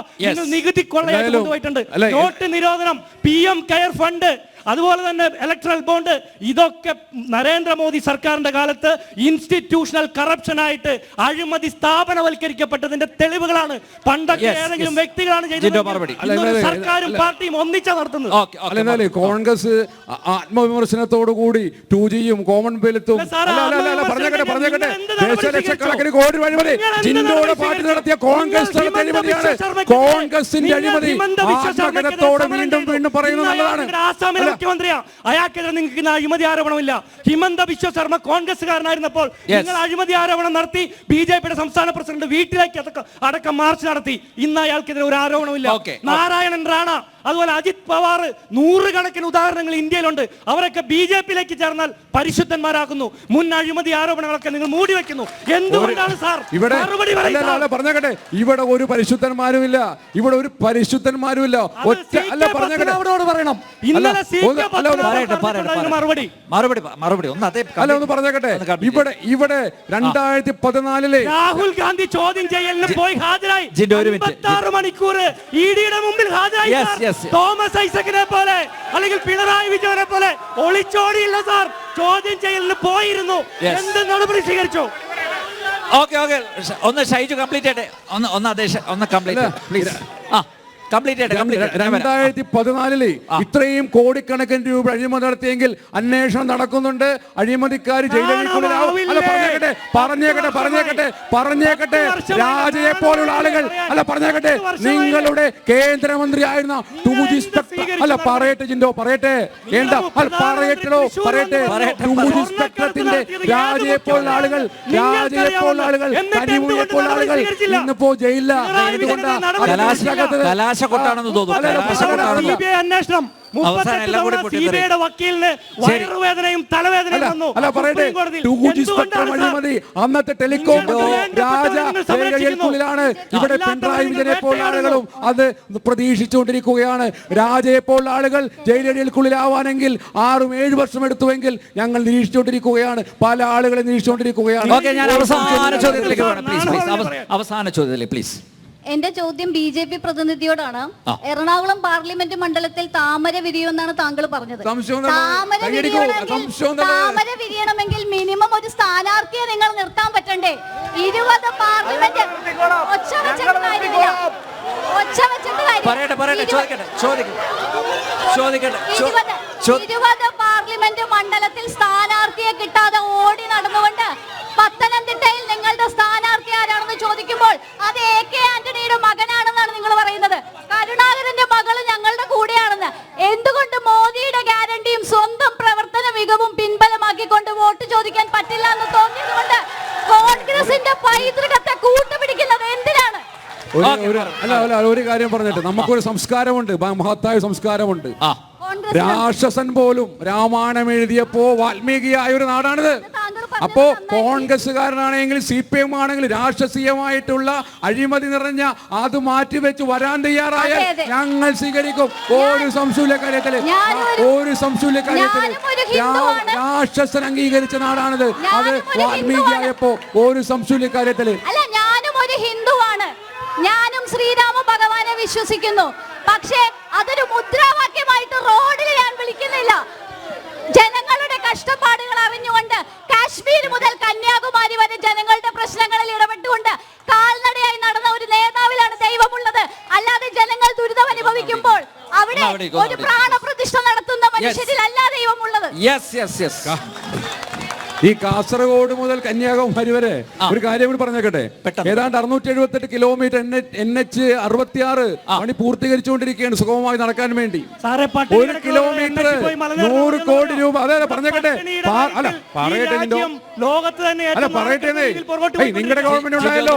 നികുതി കൊള്ളയായിട്ട് കൊണ്ടുപോയിട്ടുണ്ട്. നോട്ട് നിരോധനം, PM കെയർ ഫണ്ട്, അതുപോലെ തന്നെ ഇലക്ട്രൽ ബോണ്ട്, ഇതൊക്കെ നരേന്ദ്രമോദി സർക്കാരിന്റെ കാലത്ത് ഇൻസ്റ്റിറ്റ്യൂഷണൽ കറപ്ഷൻ ആയിട്ട് അഴിമതി സ്ഥാപനവൽക്കരിക്കപ്പെട്ടതിന്റെ തെളിവുകളാണ്. പണ്ടൊക്കെ ഏതെങ്കിലും വ്യക്തികളാണ് ചെയ്തത്, സർക്കാരും പാർട്ടിയും ഒന്നിച്ചാ നടത്തുന്നത്. കോൺഗ്രസ് ആത്മവിമർശനത്തോടുകൂടി 2Gയും കോമൺവെൽത്തും ലക്ഷക്കണക്കിന് കോടി രൂപ അഴിമതി ജിൻഡോയുടെ പാർട്ടി നടത്തിയ കോൺഗ്രസ് അഴിമതിയാണ്. കോൺഗ്രസിന്റെ അഴിമതി ആത്മകഥത്തോടെ വീണ്ടും വീണ്ടും പറയുന്നത് നല്ലതാണ്. മുഖ്യമന്ത്രിയാ, അയാൾക്കെതിരെ നിങ്ങൾക്ക് ഇന്ന് അഴിമതി ആരോപണമില്ല. ഹിമന്ത ബിശ്വ ശർമ്മ കോൺഗ്രസ്സുകാരനായിരുന്നപ്പോൾ നിങ്ങൾ അഴിമതി ആരോപണം നടത്തി. BJPയുടെ സംസ്ഥാന പ്രസിഡന്റ് വീട്ടിലേക്ക് അടക്കം മാർച്ച് നടത്തി. ഇന്ന് അയാൾക്കെതിരെ ഒരു ആരോപണമില്ല. നാരായണൻ റാണ, അതുപോലെ അജിത് പവാർ, 100 കണക്കിന് ഉദാഹരണങ്ങൾ ഇന്ത്യയിലുണ്ട്. അവരൊക്കെ BJPയിലേക്ക് ചേർന്നാൽ പരിശുദ്ധന്മാരാക്കുന്നു. മുൻ അഴിമതി ആരോപണങ്ങളൊക്കെ നിങ്ങൾ മൂടി വെക്കുന്നു. എന്തുകൊണ്ടാണ് സാർ? പറഞ്ഞേക്കട്ടെ, ഇവിടെ ഒരു പരിശുദ്ധന്മാരുമില്ല, ഇവിടെ ഒരു പരിശുദ്ധന്മാരുമില്ല. ഒറ്റ അല്ല പറഞ്ഞേക്കട്ടെ, അവരോട് പറയണം. ഇന്നലെ മറുപടി ഒന്ന് പറഞ്ഞേക്കട്ടെ. ഇവിടെ 2014 രാഹുൽ ഗാന്ധി ചോദ്യം ചെയ്യലിന് പോയി ഹാജരായി 56 മണിക്കൂർ EDയുടെ മുമ്പിൽ ഹാജരായി. തോമസ് ഐസക്കിനെ പോലെ അല്ലെങ്കിൽ പിണറായി വിജയനെ പോലെ ഒളിച്ചോടിയില്ല സാർ, ചോദ്യം ചെയ്യലിന് പോയിരുന്നു. എന്ത് നടപടി സ്വീകരിച്ചു? ഒന്ന് ഷൈജു കംപ്ലീറ്റ് ചെയ്യട്ടെ, ഒന്ന് കംപ്ലീറ്റ് പ്ലീസ്. 2014 ഇത്രയും കോടിക്കണക്കിന് രൂപ അഴിമതി നടത്തിയെങ്കിൽ അന്വേഷണം നടക്കുന്നുണ്ട്. അഴിമതിക്കാർ ജയിലിലേക്കുള്ളിലാവും. അല്ല പറഞ്ഞേക്കട്ടെ രാജയെ പോലുള്ള ആളുകൾ അല്ല പറഞ്ഞേക്കട്ടെ, നിങ്ങളുടെ കേന്ദ്രമന്ത്രി ആയിരുന്ന 2G അല്ല പറയട്ടെ ജിൻഡോ പറയട്ടെ, വേണ്ട പറയട്ടെ 2G സ്പെക്ട്രത്തിന്റെ രാജയെ പോലുള്ള ആളുകൾ കരിമുയെ പോലുള്ള ആളുകൾ ഇന്നിപ്പോ ജയിലില്ല. കൊട്ടാണെന്ന് തോന്നുന്നു. അന്വേഷണം വക്കീലിന് വയറുവേദനയും തലവേദനയും വന്നു. അന്നത്തെ ടെലികോം രാജയിലാണ്. ഇവിടെ പിണറായി വിജയനെ പോലുള്ള ആളുകളും അത് പ്രതീക്ഷിച്ചുകൊണ്ടിരിക്കുകയാണ്. രാജയെ പോലുള്ള ആളുകൾ ജയിലടികൾക്കുള്ളിലാവാനെങ്കിൽ 6-7 വർഷം എടുത്തുവെങ്കിൽ ഞങ്ങൾ നിരീക്ഷിച്ചുകൊണ്ടിരിക്കുകയാണ്. പല ആളുകളെ നിരീക്ഷിച്ചുകൊണ്ടിരിക്കുകയാണ്. ഞാൻ അവസാന ചോദ്യത്തിലേക്ക് പ്ലീസ്. എന്റെ ചോദ്യം BJP പ്രതിനിധിയോടാണ്. എറണാകുളം പാർലമെന്റ് മണ്ഡലത്തിൽ താമര വിരിയുമെന്നാണ് താങ്കൾ പറഞ്ഞത്. താമര വിരിയണമെങ്കിൽ മിനിമം ഒരു സ്ഥാനാർത്ഥിയെ നിങ്ങൾ നിർത്താൻ പറ്റണ്ടേ? 20 പാർലമെന്റ് ഒച്ച വെച്ചിട്ട് കാര്യമില്ല. 20 പാർലമെന്റ് മണ്ഡലത്തിൽ സ്ഥാനാർത്ഥിയെ കിട്ടാതെ ഓടി നടന്നുകൊണ്ട് പത്തനംതിട്ടയിൽ നിങ്ങളുടെ സ്ഥാനാർത്ഥി ആരാണെന്ന് ചോദിക്കുമ്പോൾ അത് AK ആന്റണിയുടെ മകനാണെന്നാണ് നിങ്ങൾ പറയുന്നത്. കരുണാകരന്റെ മകള് ഞങ്ങളുടെ കൂടെയാണെന്ന്. എന്തുകൊണ്ട് മോദിയുടെ ഗ്യാരണ്ടിയും സ്വന്തം പ്രവർത്തന മികവും പിൻബലമാക്കിക്കൊണ്ട് വോട്ട് ചോദിക്കാൻ പറ്റില്ല എന്ന് തോന്നിയതുകൊണ്ട് കോൺഗ്രസിന്റെ പൈതൃകത്തെ കൂട്ടുപിടിക്കുന്നത് എന്തിനാണ്? ഒരു കാര്യം പറഞ്ഞിട്ട്, നമുക്കൊരു സംസ്കാരമുണ്ട്, മഹത്തായ സംസ്കാരമുണ്ട്. രാക്ഷസൻ പോലും രാമായണം എഴുതിയപ്പോ വാൽമീകിയായ ഒരു നാടാണിത്. അപ്പോ കോൺഗ്രസ്സുകാരനാണെങ്കിൽ CPM ആണെങ്കിൽ രാഷ്ട്രീയമായിട്ടുള്ള അഴിമതി നിറഞ്ഞ അത് മാറ്റിവെച്ച് വരാൻ തയ്യാറായാൽ ഞങ്ങൾ സ്വീകരിക്കും. ഒരു സംശയമില്ല കാര്യത്തില്, രാക്ഷസൻ അംഗീകരിച്ച നാടാണിത്. അത് വാൽമീകിയായപ്പോ ഒരു സംശയമില്ല കാര്യത്തില്. ഞാനും ഒരു ഹിന്ദുവാണ്, ഞാനും ശ്രീരാമ ഭഗവാനെ വിശ്വസിക്കുന്നു. പക്ഷേ അതൊരു മുദ്രാവാക്യമായിട്ട് റോഡിൽ ഞാൻ വിളിക്കുന്നില്ല. ജനങ്ങളുടെ കഷ്ടപ്പാടുകൾ അറിഞ്ഞുകൊണ്ട് കാശ്മീർ മുതൽ കന്യാകുമാരി വരെ ജനങ്ങളുടെ പ്രശ്നങ്ങളിൽ ഇടപെട്ടുകൊണ്ട് കാൽനടയായി നടന്ന ഒരു നേതാവിലാണ് ദൈവമുള്ളത്. അല്ലാതെ ജനങ്ങൾ ദുരിതം അനുഭവിക്കുമ്പോൾ അവിടെ ഒരു പ്രാണപ്രതിഷ്ഠ നടത്തുന്ന മനുഷ്യരിലല്ല ദൈവമുള്ളത്. ഈ കാസർഗോഡ് മുതൽ കന്യാകുമാരി വരെ ഒരു കാര്യം കൂടി പറഞ്ഞേക്കട്ടെ. ഏതാണ്ട് 678 കിലോമീറ്റർ NH 66 പണി പൂർത്തീകരിച്ചുകൊണ്ടിരിക്കുകയാണ് സുഗമമായി നടക്കാൻ വേണ്ടി. 1 കിലോമീറ്റർ 100 കോടി രൂപ. അതെ പറഞ്ഞേക്കട്ടെ, അല്ല പറയട്ടെ നിങ്ങളുടെ ഗവൺമെന്റ് ഉണ്ടായല്ലോ,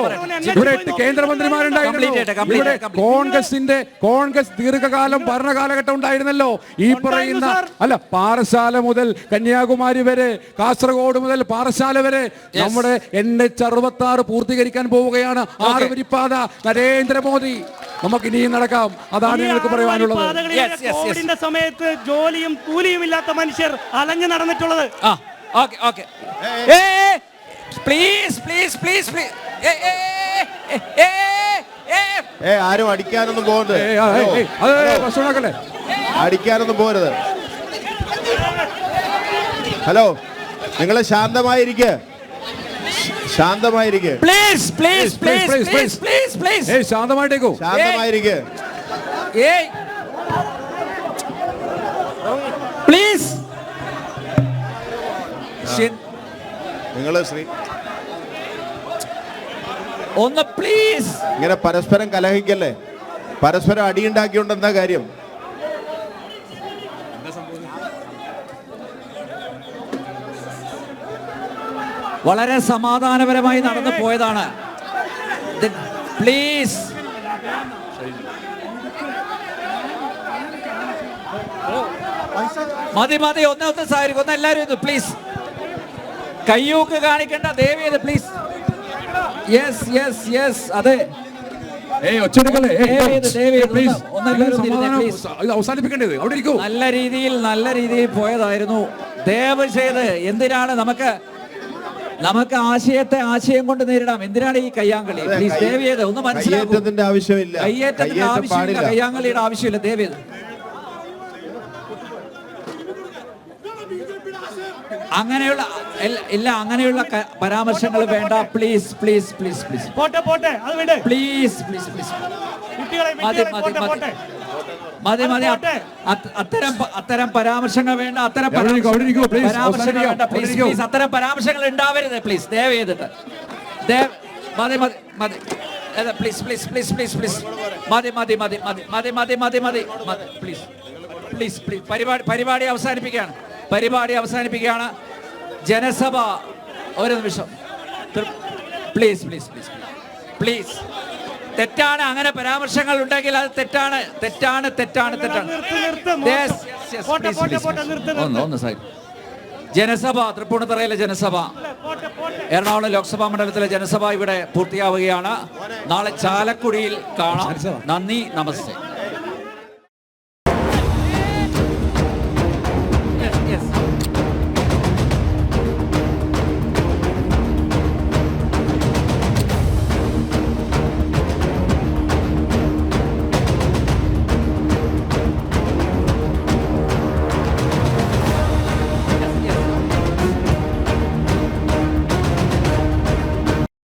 ഇവിടെ 8 കേന്ദ്രമന്ത്രിമാരുണ്ടായിരുന്നു. ഇവിടെ കോൺഗ്രസ് ദീർഘകാലം ഭരണകാലഘട്ടം ഉണ്ടായിരുന്നല്ലോ. ഈ പറയുന്ന പാറശാല മുതൽ കന്യാകുമാരി വരെ, കാസർഗോഡ് റോഡ് മുതൽ പാറശാല വരെ നമ്മുടെ NH66 പൂർത്തീകരിക്കാൻ പോവുകയാണ്. 6 വരിപ്പാത. നരേന്ദ്രമോദി, നമുക്ക് ഇനിയും നടക്കാം. അതാണ് ഞങ്ങൾക്ക് പറയാനുള്ളത്. കോവിഡിന്റെ സമയത്ത് ജോലിയും കൂലിയും ഇല്ലാത്ത മനുഷ്യർ അലഞ്ഞു നടന്നിട്ടുള്ളത്. Please please please please. ആരും അടിക്കാനൊന്നും പോകരുത്, അടിക്കാനൊന്നും പോകരുത്. ഹലോ, നിങ്ങൾ ശാന്തമായിരിക്കുക, ശാന്തമായിരിക്കുക. Please please please please please please. ശാന്തമായിട്ടേക്കോ, ശാന്തമായിരിക്കുക. പ്ലീസ്. നിങ്ങൾ ഒന്ന് പ്ലീസ്. ഇങ്ങനെ പരസ്പരം കലഹിക്കല്ലേ, പരസ്പരം അടിയുണ്ടാക്കിയോണ്ട് എന്താ കാര്യം? വളരെ സമാധാനപരമായി നടന്നു പോയതാണ്. പ്ലീസ്. മതി മതി, ഒന്ന് സായിരിക്കും, ഒന്ന് എല്ലാവരും പ്ലീസ്. കയ്യൂക്ക് കാണിക്കേണ്ട, ദയവ് ചെയ്ത് പ്ലീസ്. യെസ് യെസ് യെസ്, അതെ. അവസാനിപ്പിക്കേണ്ടത് അവിടെ ഇരിക്കൂ. നല്ല രീതിയിൽ പോയതായിരുന്നു. ദയവ് ചെയ്ത്, എന്തിനാണ് നമുക്ക് ആശയം കൊണ്ട് നേരിടാം, എന്തിനാണ് ഈ കയ്യാങ്കളി? പ്ലീസ് ദയവ് ചെയ്ത് ഒന്ന് മനസ്സിലാക്കൂ. കയ്യേറ്റത്തിന്റെ ആവശ്യമില്ല, കയ്യാങ്കളിയുടെ ആവശ്യമില്ല. ദയവ് ചെയ്ത് അങ്ങനെയുള്ള പരാമർശങ്ങൾ വേണ്ട. Please please please please. Please please please. മതി. അത്തരം പരാമർശങ്ങൾ വേണ്ട. അത്തരം പരാമർശങ്ങൾ ഉണ്ടാവരുത് പ്ലീസ്, ദയവ് ചെയ്തിട്ട്. മതി please please please please please. മതി പ്ലീസ് പ്ലീസ് പ്ലീസ്. പരിപാടി അവസാനിപ്പിക്കുകയാണ്. ജനസഭ ഒരു നിമിഷം. Please please please please. തെറ്റാണ്, അങ്ങനെ പരാമർശങ്ങൾ ഉണ്ടെങ്കിൽ അത് തെറ്റാണ്. ജനസഭ, തൃപ്പൂണിത്തുറയിലെ ജനസഭ, എറണാകുളം ലോക്സഭാ മണ്ഡലത്തിലെ ജനസഭ ഇവിടെ പൂർത്തിയാവുകയാണ്. നാളെ ചാലക്കുടിയിൽ കാണാം. നന്ദി, നമസ്തേ.